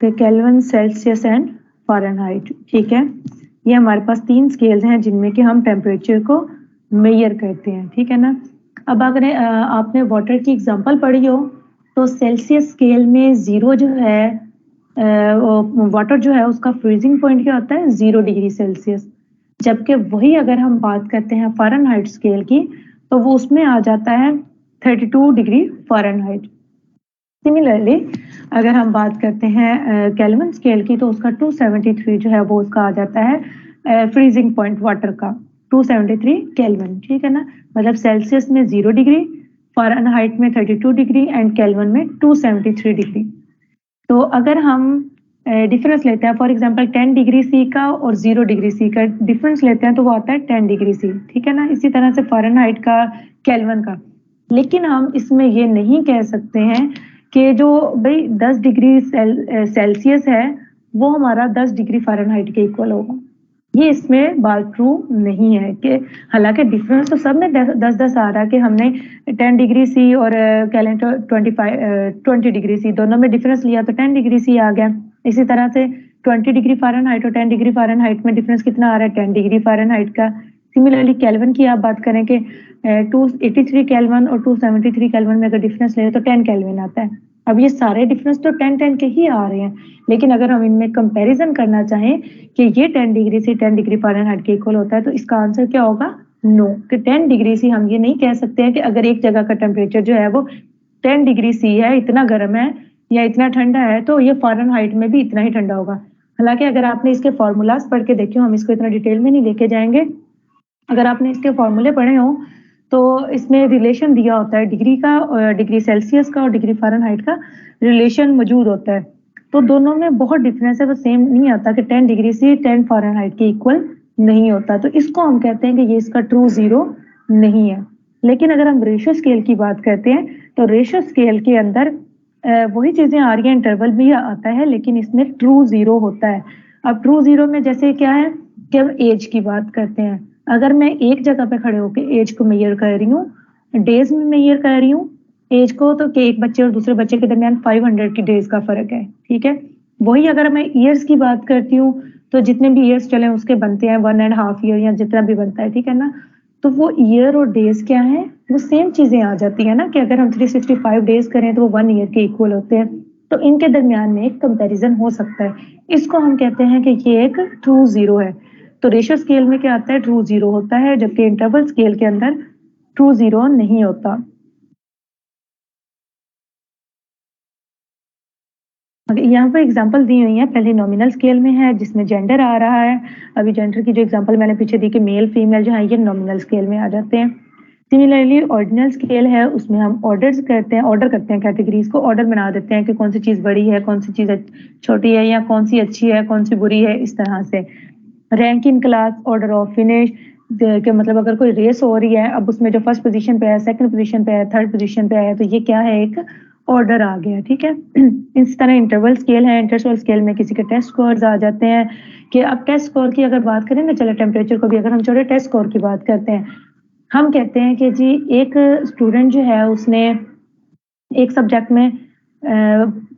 तो केल्विन, सेल्सियस एंड फ़ारेनहाइट, ठीक है। ये हमारे पास 3 स्केल्स हैं जिनमें कि हम टेम्परेचर को मेजर करते हैं, ठीक है ना। अब अगर आपने वाटर की एग्जांपल पढ़ी हो तो सेल्सियस स्केल में 0 जो है वाटर जो है उसका फ्रीजिंग पॉइंट क्या होता है? 0 डिग्री सेल्सियस। जबकि वही अगर हम बात करते हैं फ़ारेनहाइट स्केल की तो वो उसमें आ जाता है 32 डिग्री फ़ारेनहाइट। सिमिलरली अगर हम बात करते हैं केल्विन स्केल की तो उसका 273 जो है वो उसका आ जाता है फ्रीजिंग पॉइंट वाटर का 273 केल्विन, ठीक है ना। मतलब सेल्सियस में 0 डिग्री, फ़ारेनहाइट में 32 डिग्री एंड केल्विन में 273 डिग्री। तो अगर हम डिफरेंस लेते हैं फॉर एग्जांपल 10 डिग्री सी का और 0 डिग्री सी का डिफरेंस लेते हैं तो वो आता है 10 डिग्री सी, ठीक है ना। इसी तरह से फ़ारेनहाइट का, केल्विन का। लेकिन हम इसमें ये नहीं कह सकते हैं कि जो भाई 10 डिग्री सेल्सियस है वो हमारा 10 डिग्री फ़ारेनहाइट के इक्वल होगा। ये इसमें बात ट्रू नहीं है कि हालांकि डिफरेंस तो सब में 10-10 आ रहा है कि हमने 10 डिग्री सी और कैलेंडर 20 डिग्री सी दोनों में डिफरेंस लिया तो 10 डिग्री सी आ गया। इसी तरह से 20 डिग्री फ़ारेनहाइट और 10 डिग्री फ़ारेनहाइट में डिफरेंस कितना आ रहा है? 10 डिग्री फ़ारेनहाइट का। सिमिलरली केल्विन की आप बात करें कि 283 केल्विन और 273 केल्विन में अगर डिफरेंस ले तो 10 केल्विन आता है। अब ये सारे डिफरेंस तो 10-10 के ही आ रहे हैं, लेकिन अगर हम इनमें कंपैरिजन करना चाहें कि ये 10 डिग्री से 10 डिग्री फ़ारेनहाइट के इक्वल होता है तो इसका आंसर क्या होगा? नो। कि 10 डिग्री से हम ये नहीं कह सकते हैं कि अगर एक जगह का टेम्परेचर जो है वो 10 डिग्री सी है, इतना गर्म है या इतना ठंडा है तो ये फ़ारेनहाइट में भी इतना ही ठंडा होगा। हालांकि अगर आपने इसके फॉर्मूलाज पढ़ के देखे हो, हम इसको इतना डिटेल में नहीं लेके जाएंगे। अगर आपने इसके फॉर्मूले पढ़े हो तो इसमें रिलेशन दिया होता है डिग्री का, डिग्री सेल्सियस का और डिग्री फ़ारेनहाइट का रिलेशन मौजूद होता है। तो दोनों में बहुत डिफरेंस है, वो सेम नहीं आता कि 10 डिग्री से 10 फ़ारेनहाइट के इक्वल नहीं होता। तो इसको हम कहते हैं कि ये इसका ट्रू ज़ीरो नहीं है। लेकिन अगर हम रेशियो स्केल की बात करते हैं तो रेशियो स्केल के अंदर वही चीज़ें आ रही हैं, इंटरवल भी आता है लेकिन इसमें ट्रू ज़ीरो होता है। अब ट्रू ज़ीरो में जैसे क्या है कि हम एज की बात करते हैं। अगर मैं एक जगह पे खड़े होके एज को मेजर कर रही हूँ, डेज में मेजर कर रही हूँ एज को, तो कि एक बच्चे और दूसरे बच्चे के दरमियान 500 की डेज का फर्क है, ठीक है। वही अगर मैं ईयर्स की बात करती हूँ तो जितने भी ईयर्स चले उसके बनते हैं 1.5 ईयर या जितना भी बनता है, ठीक है ना। तो वो ईयर और डेज क्या है, वो सेम चीजें आ जाती है ना कि अगर हम 365 डेज करें तो वो 1 ईयर के इक्वल होते हैं। तो इनके दरमियान में एक कंपैरिजन हो सकता है। इसको हम कहते हैं कि ये एक ट्रू जीरो है। तो रेशियो स्केल में क्या आता है? ट्रू जीरो होता है, जबकि इंटरवल स्केल के अंदर ट्रू जीरो नहीं होता। यहाँ पर एग्जांपल दी हुई है, पहले नॉमिनल स्केल में है जिसमें जेंडर आ रहा है। अभी जेंडर की जो एग्जांपल मैंने पीछे दी कि मेल फीमेल जो है ये नॉमिनल स्केल में आ जाते हैं। सिमिलरली ऑर्डिनल स्केल है, उसमें हम ऑर्डर करते हैं कैटेगरीज को, ऑर्डर बना देते हैं कि कौन सी चीज बड़ी है, कौन सी चीज छोटी है, या कौन सी अच्छी है, कौन सी बुरी है, इस तरह से। Rank in class, order of finish के मतलब अगर कोई रेस हो रही है, अब उसमें जो फर्स्ट पोजीशन पे है, सेकंड पोजीशन पे है, थर्ड पोजीशन पे है, तो ये क्या है? एक ऑर्डर आ गया, ठीक है। इस तरह इंटरवल स्केल है, इंटरवल स्केल में किसी के टेस्ट स्कोर्स आ जाते हैं। कि अब टेस्ट स्कोर की अगर बात करें ना, चलो टेम्परेचर को भी अगर हम छोटे टेस्ट स्कोर की बात करते हैं, हम कहते हैं कि जी एक स्टूडेंट जो है उसने एक सब्जेक्ट में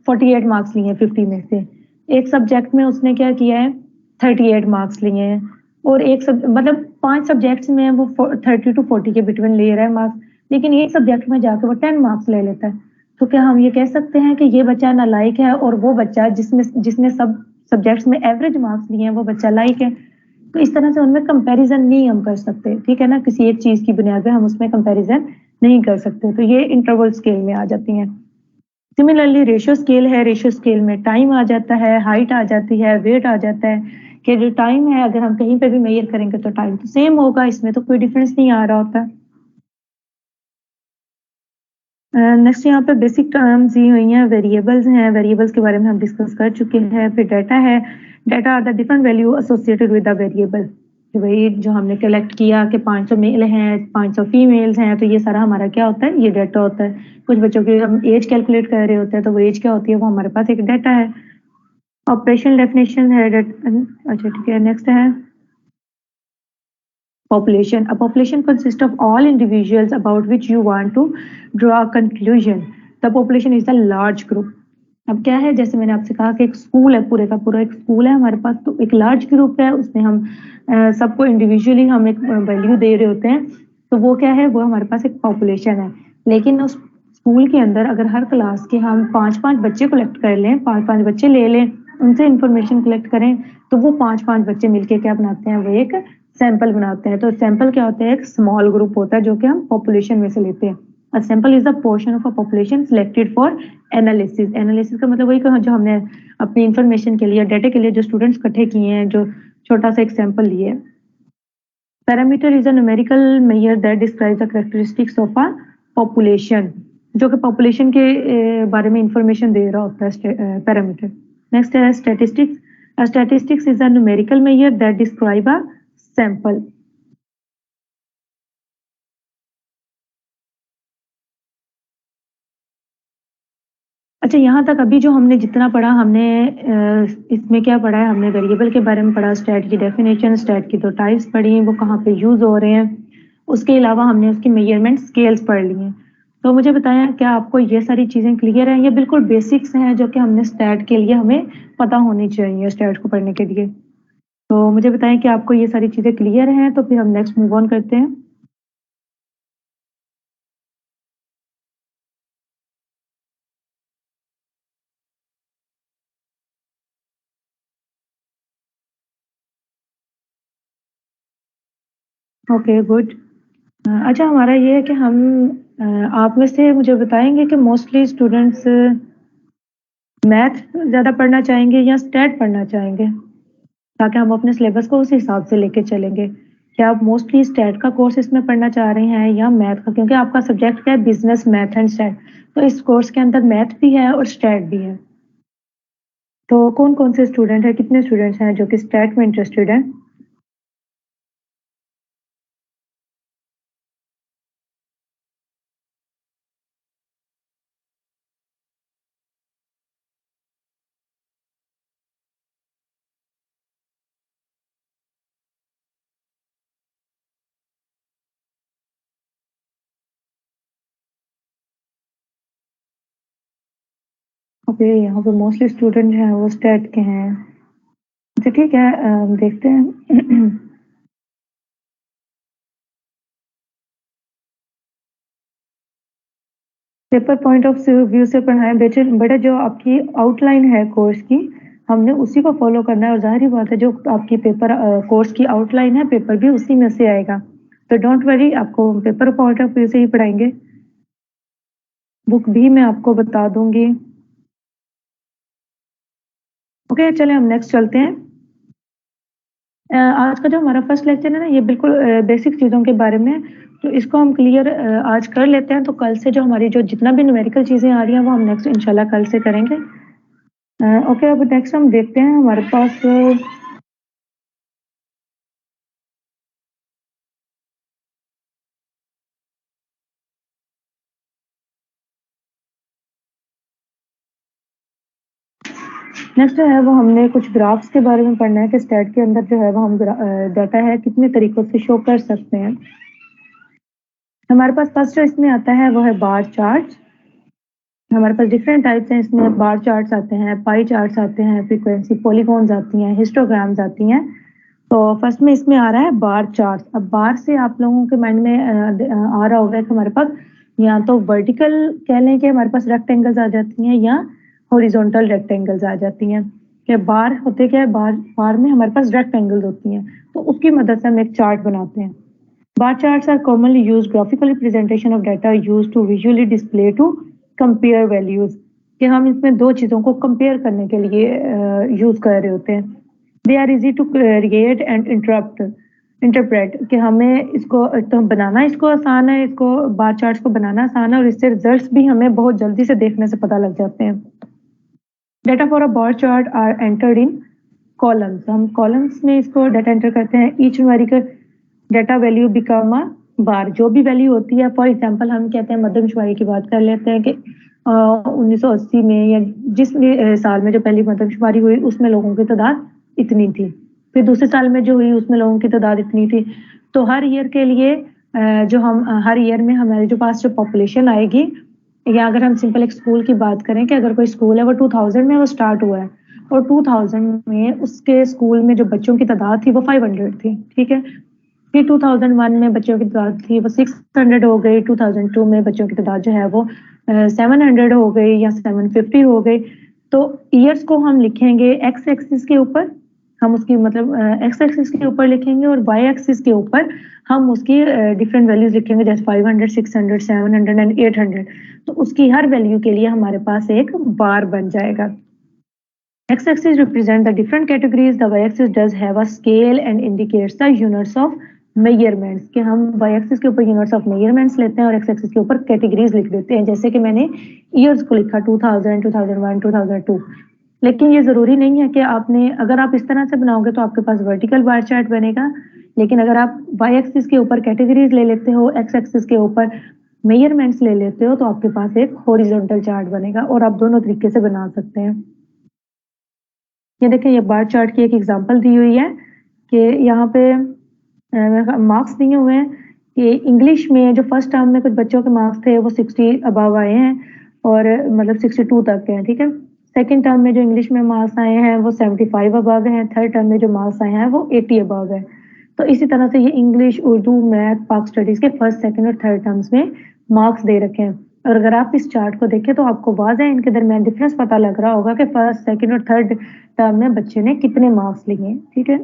48 मार्क्स लिए हैं 50 में से। एक सब्जेक्ट में उसने क्या किया है? 38 मार्क्स लिए हैं। और एक सब मतलब 5 सब्जेक्ट्स में वो 30 टू 40 के बिटवीन ले रहा है मार्क्स, लेकिन एक सब्जेक्ट में जाकर वो 10 मार्क्स ले लेता है। तो क्या हम ये कह सकते हैं कि ये बच्चा नालायक है और वो बच्चा जिसमें जिसने सब सब्जेक्ट्स में एवरेज मार्क्स लिए हैं वो बच्चा लायक है? तो इस तरह से उनमें कंपैरिजन नहीं हम कर सकते, ठीक है ना। किसी एक चीज की बुनियाद पे हम उसमें कंपैरिजन नहीं कर सकते। तो ये इंटरवल स्केल में आ जाती हैं। सिमिलरली रेशियो स्केल है, रेशियो स्केल में टाइम आ जाता है, हाइट आ जाती है, वेट आ जाता है। कि जो टाइम है अगर हम कहीं पे भी मेजर करेंगे तो टाइम तो सेम होगा, इसमें तो कोई डिफरेंस नहीं आ रहा होता। नेक्स्ट यहाँ पे बेसिक टर्म्स दी हुई हैं, वेरिएबल्स हैं, वेरिएबल्स के बारे में हम डिस्कस कर चुके हैं। फिर डाटा है, data are the different value associated with the variable, कि भाई जो हमने कलेक्ट किया कि 500 मेल हैं, 500 फीमेल्स हैं, तो ये सारा हमारा क्या होता है, ये डाटा होता है। कुछ बच्चों की हम एज कैलकुलेट कर रहे होते हैं, तो वो एज क्या होती है, वो हमारे पास एक डाटा है। ऑपरेशनल डेफिनेशन है, अच्छा ठीक है। नेक्स्ट है population. A population consists of all individuals about which you want to draw a conclusion. The population is a large group. अब क्या है, जैसे मैंने आपसे कहा कि एक स्कूल है, पूरे का पूरा एक स्कूल है हमारे पास, तो एक लार्ज ग्रुप है, उसमें हम सबको इंडिविजुअली हम एक वैल्यू दे रहे होते हैं, तो वो क्या है, वो हमारे पास एक पॉपुलेशन है। लेकिन उस स्कूल के अंदर अगर हर क्लास के हम 5-5 बच्चे कलेक्ट कर लें, 5-5 बच्चे ले लें, उनसे इंफॉर्मेशन कलेक्ट करें, तो वो 5-5 बच्चे मिलके क्या बनाते हैं, वो एक सैंपल बनाते हैं। तो सैंपल क्या होता है, एक स्मॉल ग्रुप होता है जो कि हम पॉपुलेशन में से लेते हैं। A sample is a portion of a population selected for analysis. Analysis का मतलब वही कहा जो हमने अपनी इंफॉर्मेशन के लिए, डाटा के लिए जो स्टूडेंट्स इकट्ठे किए हैं, जो छोटा सा एक सैंपल लिए। Parameter is a numerical measure that describes the characteristics of a population, जो कि पॉपुलेशन के बारे में इंफॉर्मेशन दे रहा होता है पैरामीटर। नेक्स्ट है statistics. Statistics is a numerical measure that describe a sample. अच्छा, यहाँ तक अभी जो हमने जितना पढ़ा, हमने इसमें क्या पढ़ा है, हमने वेरिएबल के बारे में पढ़ा, स्टैट की डेफिनेशन, स्टैट की 2 टाइप्स पढ़ी, वो कहाँ पे यूज हो रहे हैं। उसके अलावा हमने उसकी मेजरमेंट स्केल्स पढ़ ली हैं। तो मुझे बताएं, क्या आपको ये सारी चीजें क्लियर हैं? ये बिल्कुल बेसिक्स हैं जो कि हमने स्टैट के लिए हमें पता होनी चाहिए, स्टैट को पढ़ने के लिए। तो मुझे बताएं कि आपको ये सारी चीजें क्लियर हैं, तो फिर हम नेक्स्ट मूव ऑन करते हैं। Okay, good. अच्छा, हमारा ये है कि हम आप में से मुझे बताएंगे कि मोस्टली स्टूडेंट्स मैथ ज़्यादा पढ़ना चाहेंगे या स्टैट पढ़ना चाहेंगे, ताकि हम अपने सिलेबस को उस हिसाब से लेके चलेंगे। क्या आप मोस्टली स्टैट का कोर्स इसमें पढ़ना चाह रहे हैं या मैथ का? क्योंकि आपका सब्जेक्ट क्या है, बिजनेस मैथ एंड स्टैट, तो इस कोर्स के अंदर मैथ भी है और स्टैट भी है। तो कौन कौन से स्टूडेंट हैं, कितने स्टूडेंट्स हैं जो कि स्टैट में इंटरेस्टेड हैं? ओके, यहाँ पे मोस्टली स्टूडेंट हैं वो स्टैट के हैं। अच्छा ठीक है, देखते हैं। पेपर पॉइंट ऑफ व्यू से पढ़ाएं बेटे, बेटा जो आपकी आउटलाइन है कोर्स की, हमने उसी को फॉलो करना है, और जाहिर ही बात है जो आपकी पेपर कोर्स की आउटलाइन है, पेपर भी उसी में से आएगा। तो डोंट वरी, आपको पेपर पॉइंट ऑफ व्यू से ही पढ़ाएंगे। बुक भी मैं आपको बता दूंगी। ओके, चले हम नेक्स्ट चलते हैं। आज का जो हमारा फर्स्ट लेक्चर है ना, ये बिल्कुल बेसिक चीज़ों के बारे में है, तो इसको हम क्लियर आज कर लेते हैं। तो कल से जो हमारी जो जितना भी न्यूमेरिकल चीज़ें आ रही हैं, वो हम नेक्स्ट इंशाल्लाह कल से करेंगे। ओके, अब नेक्स्ट हम देखते हैं हमारे पास नेक्स्ट जो है वो हमने कुछ ग्राफ्स के बारे में पढ़ना है कि स्टैट के अंदर जो है वो हम डाटा है कितने तरीकों से शो कर सकते हैं। हमारे पास फर्स्ट जो इसमें आता है वो है बार चार्ट। हमारे पास डिफरेंट टाइप्स हैं, इसमें बार चार्ट्स आते हैं, पाई चार्ट्स आते हैं, फ्रीक्वेंसी पॉलीगॉन्स आती हैं, हिस्टोग्राम्स आती हैं। तो फर्स्ट में इसमें आ रहा है बार चार्ट। अब बार से आप लोगों के माइंड में आ रहा होगा कि हमारे पास या तो वर्टिकल कह लें कि हमारे पास रेक्टेंगल्स आ जाती हैं, या हॉरिजॉन्टल रेक्टेंगल्स आ जाती हैं। कि बार होते क्या है, बार बार में हमारे पास रेक्टेंगल्स होती हैं, तो उसकी मदद से हम एक चार्ट बनाते हैं। Bar charts are commonly used graphical representation of data used to visually display to compare values, कि हम इसमें दो चीज़ों को कंपेयर करने के लिए यूज कर रहे होते हैं। They are easy to create and interrupt. Interpret कि हमें इसको तो बनाना इसको आसान है, इसको बार चार्ट्स को बनाना आसान है और इससे रिजल्ट्स भी हमें बहुत जल्दी से देखने से पता लग जाते हैं। Data for a bar chart are entered in columns. हम कॉलम्स में इसको डाटा एंटर करते हैं। ईच नुमेरिक का data value become a bar. जो भी वैल्यू होती है, फॉर एग्जांपल हम कहते हैं मर्दमशुमारी की बात कर लेते हैं कि 1980 में या जिस भी साल में जो पहली मर्दमशुमारी हुई उसमें लोगों की तादाद इतनी थी, फिर दूसरे साल में जो हुई उसमें लोगों की तादाद इतनी थी। तो हर ईयर के लिए जो हम हर ईयर में हमारे जो पास जो पॉपुलेशन आएगी, या अगर हम सिंपल एक स्कूल की बात करें कि अगर कोई स्कूल है वो 2000 में वो स्टार्ट हुआ है और 2000 में उसके स्कूल में जो बच्चों की तादाद थी वो 500 थी, ठीक है। फिर 2001 में बच्चों की तादाद थी वो 600 हो गई, 2002 में बच्चों की तादाद जो है वो 700 हो गई या 750 हो गई। तो ईयर्स को हम लिखेंगे एक्स एक्सिस के ऊपर, हम उसकी मतलब एक्स एक्सिस के ऊपर लिखेंगे और वाई एक्सिस के ऊपर हम उसकी डिफरेंट वैल्यूज लिखेंगे, जैसे 500, 600, 700 एंड 800। तो उसकी हर वैल्यू के लिए हमारे पास एक बार बन जाएगा। X axis represent the different categories. The Y axis does have a scale and indicates the units of measurements। कि हम Y axis के ऊपर units of measurements लेते हैं और X axis के ऊपर categories लिख देते हैं, जैसे कि मैंने years को लिखा 2000, 2001, 2002। लेकिन ये जरूरी नहीं है कि आपने, अगर आप इस तरह से बनाओगे तो आपके पास वर्टिकल बार चार्ट बनेगा, लेकिन अगर आप Y एक्सिस के ऊपर कैटेगरीज ले लेते हो, X एक्सिस के ऊपर मेजरमेंट्स ले लेते हो, तो आपके पास एक हॉरिजॉन्टल चार्ट बनेगा और आप दोनों तरीके से बना सकते हैं। ये देखें, ये बार चार्ट की एक एग्जांपल दी हुई है कि यहाँ पे मार्क्स दिए हुए हैं कि इंग्लिश में जो फर्स्ट टर्म में कुछ बच्चों के मार्क्स थे वो 60 अबव आए हैं और मतलब 62 तक के हैं, ठीक है। सेकंड टर्म में जो इंग्लिश में मार्क्स आए हैं वो 75 अबव हैं। थर्ड टर्म में जो मार्क्स आए हैं वो 80 अबव है। तो इसी तरह से ये इंग्लिश, उर्दू, मैथ, पाक स्टडीज के फर्स्ट, सेकंड और थर्ड टर्म्स में मार्क्स दे रखे हैं। और अगर आप इस चार्ट को देखें तो आपको वाज़ेह इनके दरमियान डिफरेंस पता लग रहा होगा कि फर्स्ट, सेकंड और थर्ड टर्म में बच्चे ने कितने मार्क्स लिए हैं, ठीक है।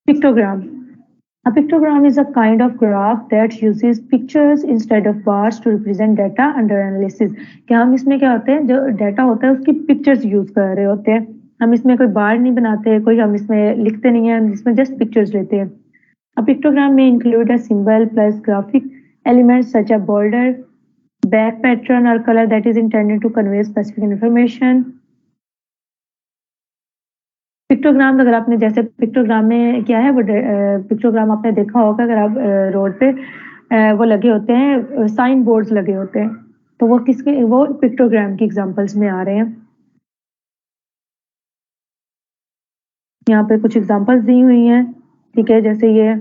Pictogram. A pictogram is a kind of graph that uses pictures instead of bars to represent data under analysis। कि हम इसमें क्या होते हैं, जो डाटा होता है उसकी पिक्चर्स यूज कर रहे होते हैं। हम इसमें कोई बार नहीं बनाते, कोई हम इसमें लिखते नहीं है, हम इसमें जस्ट पिक्चर्स लेते हैं। A pictogram may include a symbol plus graphic elements such as border, back pattern or color that is intended to convey specific information। Pictogram, अगर आपने जैसे पिक्टोग्राम में क्या है वो पिक्टोग्राम आपने देखा होगा, अगर आप रोड पे वो लगे होते हैं, साइन बोर्ड्स लगे होते हैं, तो वो किसके, वो पिक्टोग्राम की एग्जांपल्स में आ रहे हैं। यहाँ पे कुछ एग्जांपल्स दी हुई हैं, ठीक है। जैसे ये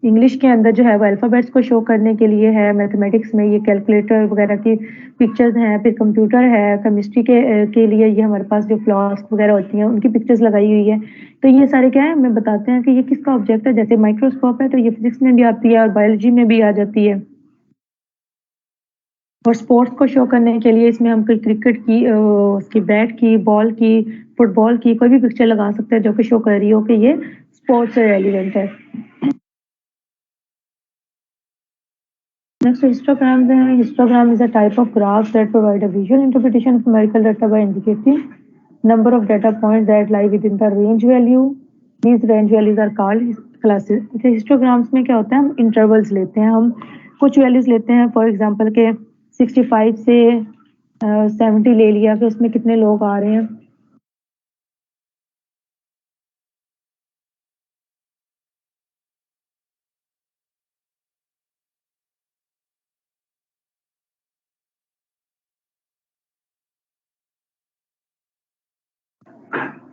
इंग्लिश के अंदर जो है वो अल्फ़ाबेट्स को शो करने के लिए है, मैथमेटिक्स में ये कैलकुलेटर वगैरह की पिक्चर्स हैं, फिर कंप्यूटर है, केमिस्ट्री के लिए ये हमारे पास जो फ्लास्क वगैरह होती हैं उनकी पिक्चर्स लगाई हुई है। तो ये सारे क्या है, हमें बताते हैं कि ये किसका ऑब्जेक्ट है। जैसे माइक्रोस्कोप है तो ये फिजिक्स में भी आती है और बायोलॉजी में भी आ जाती है। और स्पोर्ट्स को शो करने के लिए इसमें हम कोई क्रिकेट की, उसकी बैट की, बॉल की, फुटबॉल की कोई भी पिक्चर लगा सकते हैं जो कि शो कर रही हो कि ये स्पोर्ट्स से रेलिवेंट है। Next, histograms है। Histogram is a type of graph that provide a visual interpretation of numerical data by indicating number of data points that lie within the range value. These range values are called classes। जैसे histograms में क्या होता है, हम intervals लेते हैं, हम कुछ values लेते हैं, फॉर एग्जांपल के 65 से 70 ले लिया कि उसमें कितने लोग आ रहे हैं।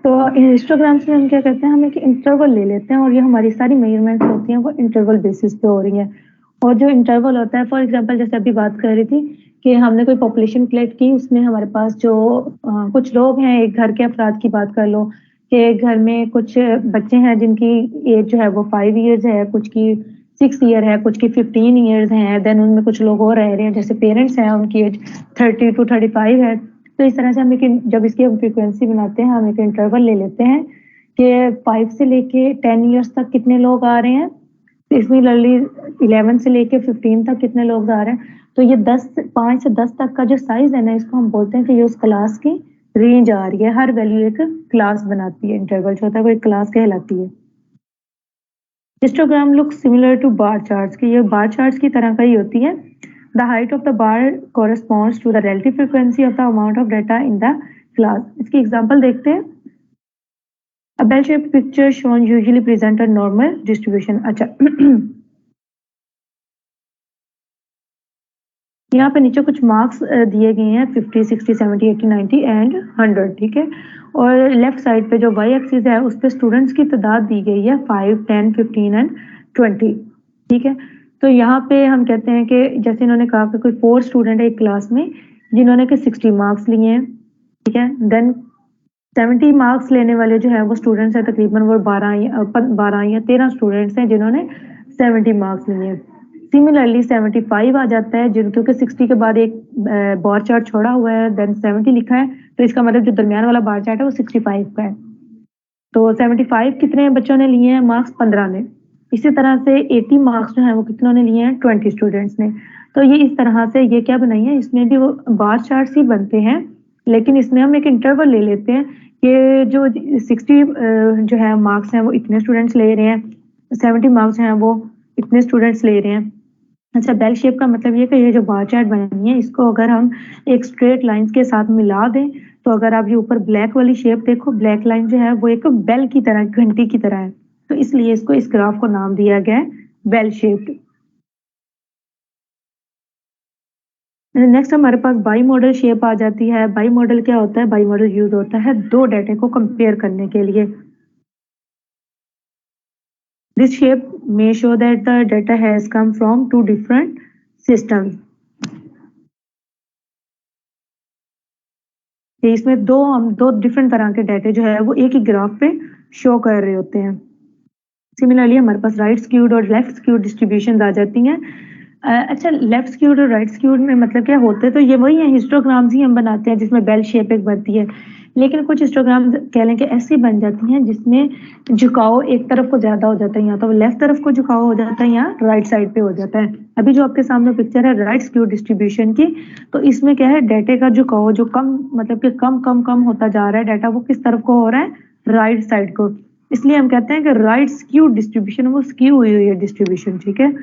तो हिस्टोग्राम्स में हम क्या करते हैं, हम एक इंटरवल ले लेते हैं और ये हमारी सारी मेजरमेंट्स होती हैं वो इंटरवल बेसिस पे हो रही हैं। और जो इंटरवल होता है, फॉर एग्जांपल जैसे अभी बात कर रही थी कि हमने कोई पॉपुलेशन कलेक्ट की, उसमें हमारे पास जो कुछ लोग हैं, एक घर के अफराद की बात कर लो कि एक घर में कुछ बच्चे हैं जिनकी एज जो है वो 5 ईयर्स है, कुछ की 6 ईयर है, कुछ की 15 ईयर्स है, देन उनमें कुछ लोग और रह रहे हैं जैसे पेरेंट्स हैं उनकी एज 30 to 35 है। तो इस तरह से हम एक, जब इसकी हम फ्रीक्वेंसी बनाते हैं हम एक इंटरवल ले लेते हैं कि 5 से लेके 10 ईयर्स तक कितने लोग आ रहे हैं, सिमिलरली 11 से लेके 15 तक कितने लोग आ रहे हैं। तो ये 5 से 10 तक का जो साइज है ना, इसको हम बोलते हैं कि ये उस क्लास की रेंज आ रही है, हर वैल्यू एक क्लास बनाती है, इंटरवल जो होता है वो एक क्लास कहलाती है। Histogram look similar to bar charts की, ये बार चार्ट्स की तरह का ही होती है। The height of the bar corresponds to the relative frequency of the amount of data in the class. इसकी एग्जांपल देखते हैं। A bell shaped picture shown usually present a normal distribution. अच्छा यहाँ पे नीचे कुछ मार्क्स दिए गए हैं 50, 60, 70, 80, 90 एंड 100, ठीक है। और लेफ्ट साइड पे जो वाई एक्सिस है उस पे स्टूडेंट्स की तादाद दी गई है 5, 10, 15 एंड 20, ठीक है। तो यहाँ पे हम कहते हैं कि जैसे इन्होंने कहा कि कोई 4 स्टूडेंट है एक क्लास में जिन्होंने कि 60 मार्क्स लिए हैं, ठीक है। देन 70 मार्क्स लेने वाले जो है वो स्टूडेंट्स है तकरीबन वो 12 या 13 स्टूडेंट्स हैं जिन्होंने 70 मार्क्स लिए हैं। सिमिलरली 75 आ जाता है जिन, क्योंकि 60 के बाद एक बार चार्ट छोड़ा हुआ है, देन 70 लिखा है, तो इसका मतलब जो दरमियान वाला बार चार्ट है वो 65 का है। तो 75 कितने बच्चों ने लिए हैं मार्क्स? 15 ने। इसी तरह से 80 मार्क्स जो है वो कितनों ने लिए हैं? 20 स्टूडेंट्स ने। तो ये इस तरह से ये क्या बनाई है, इसमें भी वो बार चार्ट ही बनते हैं, लेकिन इसमें हम एक इंटरवल ले लेते हैं कि जो 60 जो है मार्क्स हैं वो इतने स्टूडेंट्स ले रहे हैं, 70 मार्क्स हैं वो इतने स्टूडेंट्स ले रहे हैं। अच्छा, बेल शेप का मतलब ये कि ये जो बार चार्ट बनी है इसको अगर हम एक स्ट्रेट लाइंस के साथ मिला दें, तो अगर आप ये ऊपर ब्लैक वाली शेप देखो, ब्लैक लाइन जो है वो एक बेल की तरह, घंटी की तरह है, तो इसलिए इसको, इस ग्राफ को नाम दिया गया है बेल शेप्ड। नेक्स्ट हमारे पास बाई मॉडल शेप आ जाती है। बाई मॉडल क्या होता है? बाई मॉडल यूज होता है दो डाटा को कंपेयर करने के लिए। This shape may show that the data has come from two different systems। कि इसमें हम दो डिफरेंट तरह के डाटे जो है वो एक ही ग्राफ पे शो कर रहे होते हैं। सिमिलरली हमारे पास राइट स्क्यूड और लेफ्ट स्क्यूड डिस्ट्रीब्यूशन आ जाती हैं। अच्छा, लेफ्ट स्क्यूड और राइट स्क्यूड में मतलब क्या होते हैं? तो ये वही है, हिस्टोग्राम्स ही हम बनाते हैं जिसमें बेल शेप एक बनती है, लेकिन कुछ हिस्टोग्राम कह लें कि ऐसी बन जाती हैं जिसमें झुकाव एक तरफ को ज्यादा हो जाता है, या तो लेफ्ट तरफ को झुकाव हो जाता है या राइट साइड पे हो जाता है। अभी जो आपके सामने पिक्चर है राइट स्क्यूड डिस्ट्रीब्यूशन की, तो इसमें क्या है, डाटे का झुकाव जो कम, मतलब कि कम कम कम होता जा रहा है डाटा, वो किस तरफ को हो रहा है? राइट साइड को। इसलिए हम कहते हैं कि राइट स्क्यू डिस्ट्रीब्यूशन, वो स्क्यू हुई हुई है डिस्ट्रीब्यूशन, ठीक है।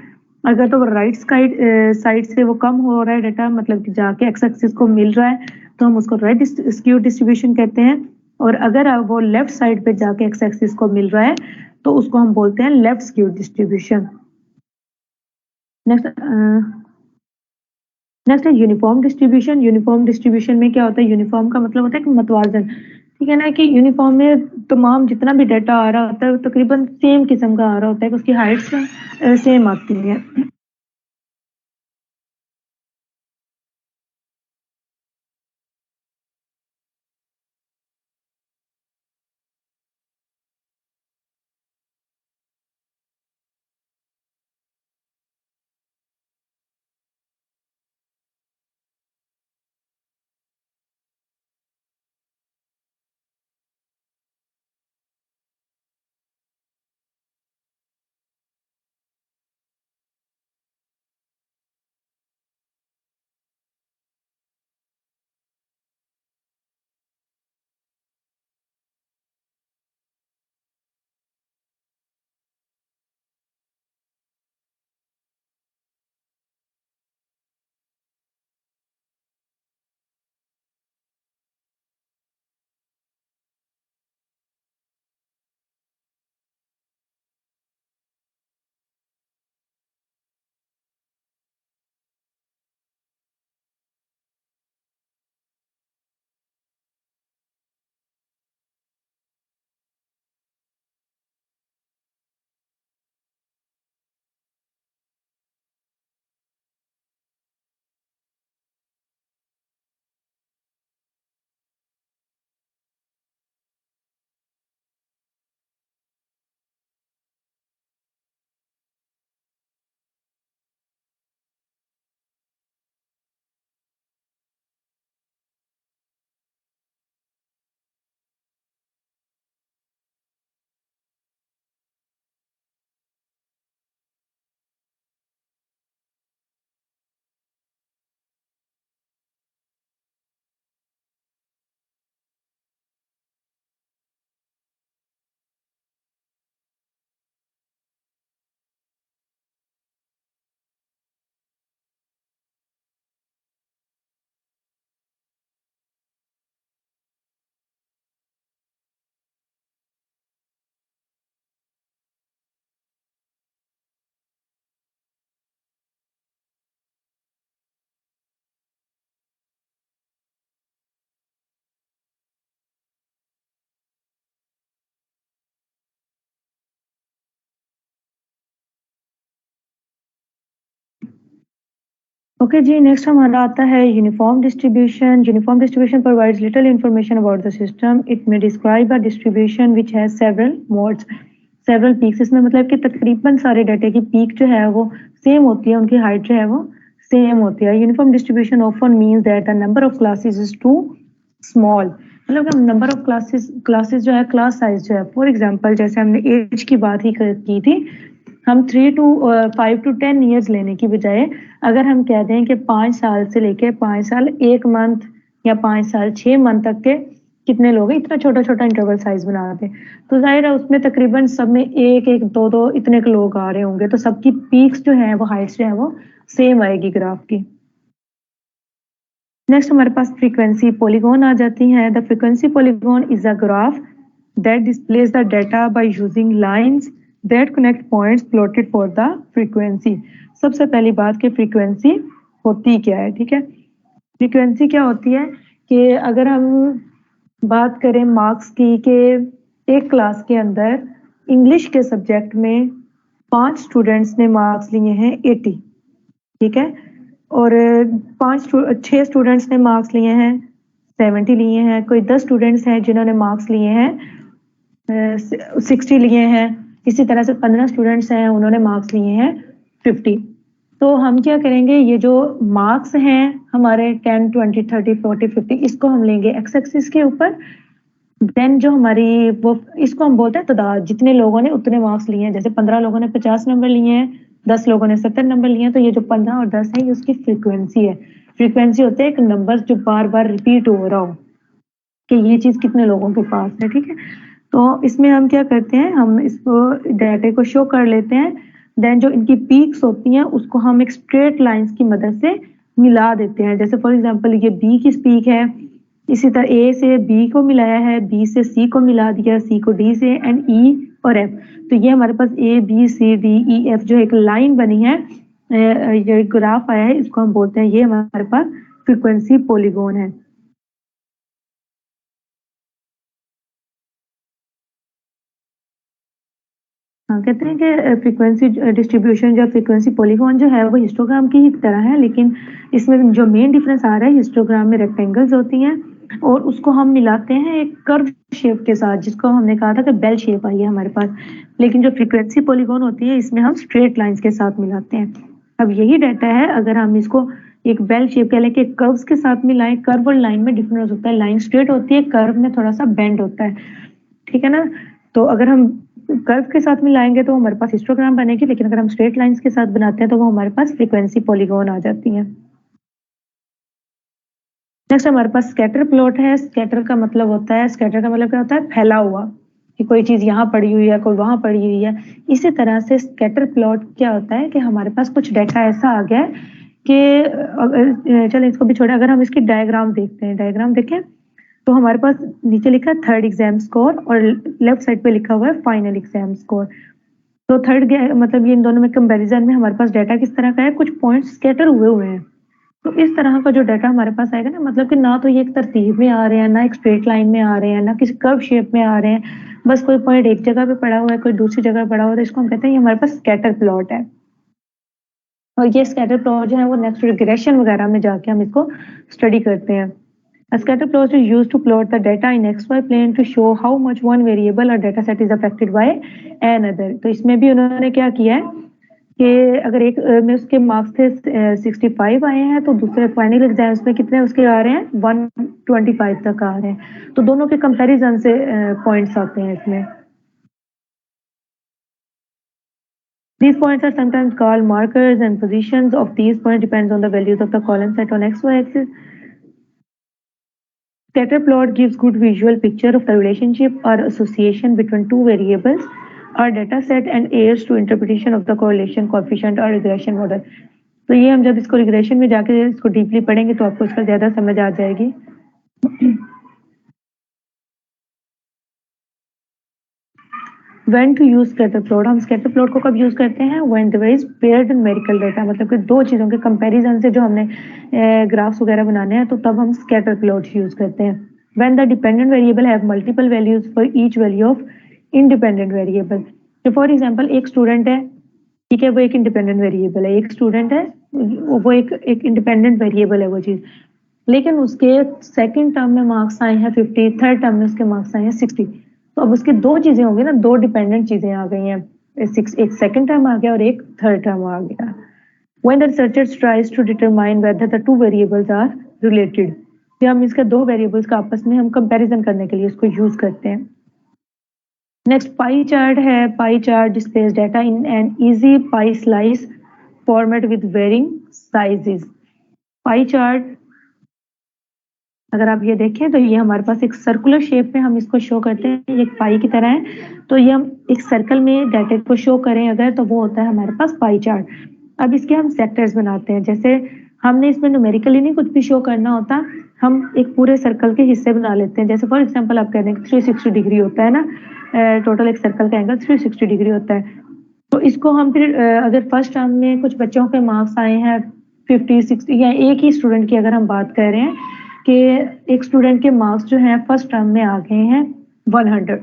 अगर तो राइट साइड साइड से वो कम हो रहा है डाटा, मतलब कि जाके एक्स एक्सिस को मिल रहा है, तो हम उसको राइट स्क्यू डिस्ट्रीब्यूशन कहते हैं। और अगर वो लेफ्ट साइड पे जाके एक्स एक्सिस को मिल रहा है तो उसको हम बोलते हैं left skew distribution. Next next है यूनिफॉर्म डिस्ट्रीब्यूशन। यूनिफॉर्म डिस्ट्रीब्यूशन में क्या होता है? यूनिफॉर्म का मतलब होता है कि मतवाजन, ठीक है ना, कि यूनिफॉर्म में तमाम जितना भी डाटा आ रहा होता है वो तकरीबन सेम किस्म का आ रहा होता है, कि उसकी हाइट्स सेम आती है। ओके जी, नेक्स्ट हमारा आता है uniform distribution. Uniform distribution provides little information about the system. It may describe a distribution which has several modes, several peaks. इसमें मतलब कि तकरीबन सारे डाटा की पीक जो है वो सेम होती है, उनकी हाइट जो है वो सेम होती है। Uniform distribution often means that the number of classes is too small, मतलब कि नंबर ऑफ क्लासेस जो है, क्लास साइज जो है, फॉर एग्जांपल जैसे हमने एज की बात ही की थी, हम 3 to 5 to 10 ईयर्स लेने की बजाय अगर हम कह दें कि 5 साल से लेके 5 साल 1 मंथ या 5 साल 6 मंथ तक के कितने लोग हैं, इतना छोटा छोटा इंटरवल साइज बना दें, तो जाहिर है उसमें तकरीबन सब में एक एक दो दो इतने के लोग आ रहे होंगे, तो सबकी पीक्स जो है वो हाइट्स जो है वो सेम आएगी ग्राफ की। नेक्स्ट हमारे पास फ्रीक्वेंसी पॉलीगॉन आ जाती है। The frequency polygon is a graph that displace the data by using lines that connect points plotted for the frequency. सबसे पहली बात कि फ्रीक्वेंसी होती क्या है, ठीक है। फ्रीक्वेंसी क्या होती है कि अगर हम बात करें मार्क्स की, कि एक क्लास के अंदर इंग्लिश के सब्जेक्ट में 5 स्टूडेंट्स ने मार्क्स लिए हैं 80, ठीक है, और 6 स्टूडेंट्स ने मार्क्स लिए हैं 70 लिए हैं, कोई 10 स्टूडेंट्स हैं जिन्होंने मार्क्स लिए हैं 60 लिए हैं, इसी तरह से 15 स्टूडेंट्स हैं उन्होंने मार्क्स लिए हैं 50। तो हम क्या करेंगे, ये जो मार्क्स हैं हमारे 10 20 30 40 50, इसको हम लेंगे एक्स एक्सिस के ऊपर। देन जो हमारी वो, इसको हम बोलते हैं तादाद, जितने लोगों ने उतने मार्क्स लिए हैं, जैसे 15 लोगों ने 50 नंबर लिए हैं, 10 लोगों ने 70 नंबर लिए हैं, तो ये जो 15 और 10 है ये उसकी फ्रीक्वेंसी है। फ्रीक्वेंसी होते हैं एक नंबर जो बार बार रिपीट हो रहा हो कि ये चीज कितने लोगों के पास है, ठीक है। तो इसमें हम क्या करते हैं, हम इसको डाटा को शो कर लेते हैं। देन जो इनकी पीक्स होती हैं उसको हम एक स्ट्रेट लाइंस की मदद से मिला देते हैं। जैसे फॉर एग्जांपल ये बी की पीक है, इसी तरह ए से बी को मिलाया है, बी से सी को मिला दिया, सी को डी से, एंड ई और एफ। तो ये हमारे पास A B C D E F जो एक लाइन बनी है, ये ग्राफ आया है, इसको हम बोलते हैं, ये हमारे पास फ्रीक्वेंसी पॉलीगॉन है। हाँ, कहते हैं कि फ्रीक्वेंसी डिस्ट्रीब्यूशन जो फ्रीक्वेंसी पॉलीगॉन जो है वो हिस्टोग्राम की ही तरह है, लेकिन इसमें जो मेन डिफरेंस आ रहा है, हिस्टोग्राम में रेक्टेंगल्स होती हैं और उसको हम मिलाते हैं एक कर्व शेप के साथ, जिसको हमने कहा था कि बेल शेप आई है हमारे पास, लेकिन जो फ्रीक्वेंसी पॉलीगॉन होती है इसमें हम स्ट्रेट लाइंस के साथ मिलाते हैं। अब यही डाटा है, अगर हम इसको एक बेल शेप कह लें कि कर्व्स के साथ मिलाएं, कर्व और लाइन में डिफरेंस होता है, लाइन स्ट्रेट होती है, कर्व में थोड़ा सा बेंड होता है, ठीक है ना। तो अगर हम कर्व के साथ मिलाएंगे तो हमारे पास हिस्टोग्राम बनेगी, लेकिन अगर हम स्ट्रेट लाइंस के साथ बनाते हैं तो वो हमारे पास फ्रीक्वेंसी पॉलीगॉन आ जाती है। नेक्स्ट हमारे पास स्कैटर प्लॉट है। स्कैटर का मतलब होता है, स्कैटर का मतलब क्या होता है, फैला हुआ, कि कोई चीज यहाँ पड़ी हुई है, कोई वहां पड़ी हुई है। इसी तरह से स्कैटर प्लॉट क्या होता है कि हमारे पास कुछ डाटा ऐसा आ गया है कि चलो इसको भी छोड़े, अगर हम इसकी डायग्राम देखते हैं, डायग्राम देखें तो हमारे पास नीचे लिखा है थर्ड एग्जाम स्कोर और लेफ्ट साइड पे लिखा हुआ है फाइनल एग्जाम स्कोर। तो थर्ड मतलब ये इन दोनों में कंपैरिजन में हमारे पास डाटा किस तरह का है, कुछ पॉइंट्स स्कैटर हुए हुए हैं। तो इस तरह का जो डाटा हमारे पास आएगा ना, मतलब कि ना तो ये एक तरतीब में आ रहे हैं, ना एक स्ट्रेट लाइन में आ रहे हैं, ना किसी कर्व शेप में आ रहे हैं, बस कोई पॉइंट एक जगह पे पड़ा हुआ है, कोई दूसरी जगह पड़ा हुआ है, तो इसको हम कहते हैं ये हमारे पास स्कैटर प्लॉट है। और ये स्कैटर प्लॉट जो है वो नेक्स्ट रिग्रेशन वगैरह में जाके हम इसको स्टडी करते हैं। A scatter plot is used to plot the data in XY plane to show how much one variable or data set is affected by another। तो इसमें भी उन्होंने क्या किया है कि अगर एक में उसके मार्क्स थे 65 आए हैं, तो दूसरे फाइनल एग्जाम्स में कितने उसके आ रहे हैं, 125 तक आ रहे हैं, तो दोनों के कंपैरिजन से पॉइंट्स आते हैं इसमें। These points are sometimes called markers, and positions of these points depends on the values of the column set on XY axis. Scatter plot gives good visual picture of the relationship or association between two variables or data set and aids to interpretation of the correlation coefficient or regression model। तो ये हम जब इसको regression में जाके इसको deeply पढ़ेंगे तो आपको इसका ज्यादा समझ आ जाएगी। When to use scatter plot, हम scatter plot को कब यूज करते हैं, when there is paired numerical data, मतलब कि दो चीजों के कंपैरिजन से जो हमने ग्राफ्स वगैरह बनाने हैं, तो तब हम scatter plots यूज करते हैं। When the dependent variable have multiple values for each value of independent variable। तो फॉर एग्जाम्पल एक स्टूडेंट है, ठीक है, वो एक इंडिपेंडेंट वेरिएबल है, एक स्टूडेंट है, वो एक इंडिपेंडेंट वेरिएबल है वो चीज। लेकिन उसके सेकंड टर्म में मार्क्स आए हैं 50, थर्ड टर्म में उसके मार्क्स आए हैं 60। तो अब उसके दो चीजें होंगी ना, दो डिपेंडेंट चीजें आ गई हैं, एक सेकंड टर्म आ गया और एक थर्ड टर्म आ गया। When the researcher tries to determine whether the two variables are related, फिर हम इसका दो वेरिएबल्स का आपस में हम कंपैरिजन करने के लिए इसको यूज करते हैं। नेक्स्ट पाई चार्ट है। Pie chart displays data in an easy pie slice format with varying sizes. Pie chart अगर आप ये देखें तो ये हमारे पास एक सर्कुलर शेप में हम इसको शो करते हैं, एक पाई की तरह है। तो ये हम एक सर्कल में डाटा को शो करें अगर, तो वो होता है हमारे पास पाई चार्ट। अब इसके हम सेक्टर्स बनाते हैं, जैसे हमने इसमें न्यूमेरिकली नहीं कुछ भी शो करना होता, हम एक पूरे सर्कल के हिस्से बना लेते हैं। जैसे फॉर एग्जांपल आप कह रहे हैं 360 डिग्री होता है ना, टोटल एक सर्कल का एंगल 360 डिग्री होता है। तो इसको हम फिर अगर फर्स्ट टर्म में कुछ बच्चों के मार्क्स आए हैं 50, 60 या एक ही स्टूडेंट की अगर हम बात कर रहे हैं कि एक स्टूडेंट के मार्क्स जो हैं फर्स्ट टर्म में आ गए हैं 100,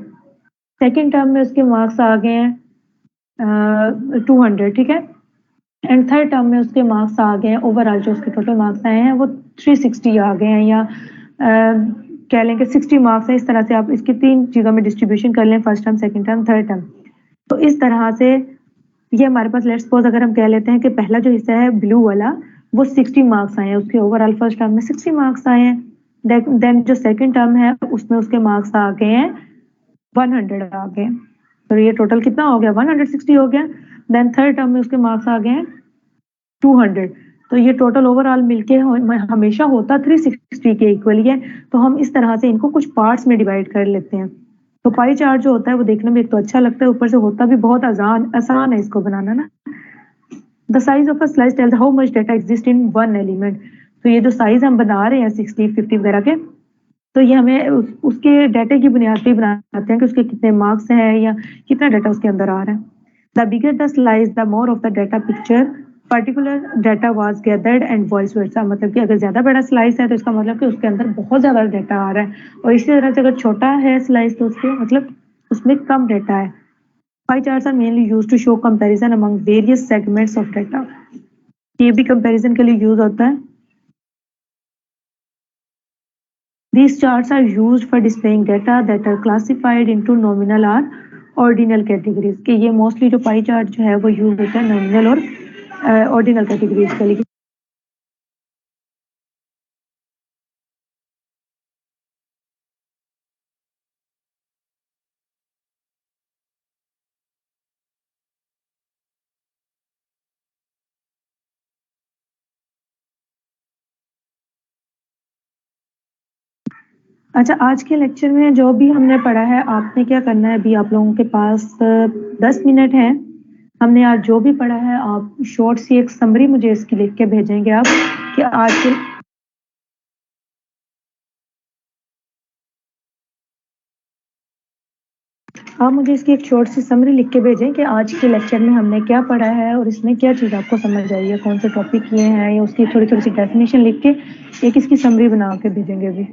सेकेंड टर्म में उसके मार्क्स आ गए हैं 200, ठीक है, एंड थर्ड टर्म में उसके मार्क्स आ गए हैं, ओवरऑल जो उसके टोटल मार्क्स आए हैं वो 360 आ गए हैं, या कह लें कि 60 मार्क्स है। इस तरह से आप इसकी तीन चीज़ों में डिस्ट्रीब्यूशन कर लें, first term, second term, third term. तो इस तरह से ये हमारे पास लेट्स सपोज अगर हम कह लेते हैं कि पहला जो हिस्सा है ब्लू वाला वो 60 मार्क्स आए हैं, उसके ओवरऑल फर्स्ट टर्म में 60 मार्क्स आए हैं। देन जो सेकंड टर्म है उसमें उसके मार्क्स आ गए हैं 100 आ गए, तो ये टोटल कितना हो गया 160 हो गया। देन थर्ड टर्म में उसके मार्क्स आ गए हैं 200, तो ये टोटल ओवरऑल मिलके हमेशा होता 360 के इक्वल है। तो हम इस तरह से इनको कुछ पार्ट्स में डिवाइड कर लेते हैं। तो पाई चार्ट जो होता है वो देखने में एक तो अच्छा लगता है, ऊपर से होता भी बहुत आसान है इसको बनाना ना। The size of a slice tales how much data exist in one element. तो ये जो साइज हम बना रहे हैं 60, 50 वगैरह के, तो ये हमें उसके डाटे की बुनियाद पे बनाते हैं कि उसके कितने मार्क्स हैं या कितना डाटा उसके अंदर आ रहा है। The bigger the slice the more of the data picture particular data was gathered and vice versa. मतलब कि अगर ज्यादा बड़ा स्लाइस है तो इसका मतलब कि उसके अंदर बहुत ज्यादा डाटा आ रहा है, और इसी तरह से अगर छोटा है स्लाइस तो उसके मतलब उसमें कम डाटा है। Pie charts are mainly used to show comparison among various segments of data. ये भी कंपैरिजन के लिए यूज होता है। These charts are used for displaying data that are classified into nominal or ordinal categories। कि ये mostly जो pie chart जो है वो यूज होता है नॉमिनल और ऑर्डिनल कैटेगरीज के लिए। अच्छा, आज के लेक्चर में जो भी हमने पढ़ा है, आपने क्या करना है, अभी आप लोगों के पास 10 मिनट है। हमने आज जो भी पढ़ा है आप शॉर्ट सी एक समरी मुझे इसकी लिख के भेजेंगे आप कि आज के आप मुझे इसकी एक शॉर्ट सी समरी लिख के भेजें कि आज के लेक्चर में हमने क्या पढ़ा है और इसमें क्या चीज़ आपको समझ आई है, कौन से टॉपिक किए हैं, या उसकी थोड़ी थोड़ी सी डेफिनेशन लिख के एक इसकी समरी बना के भेजेंगे अभी।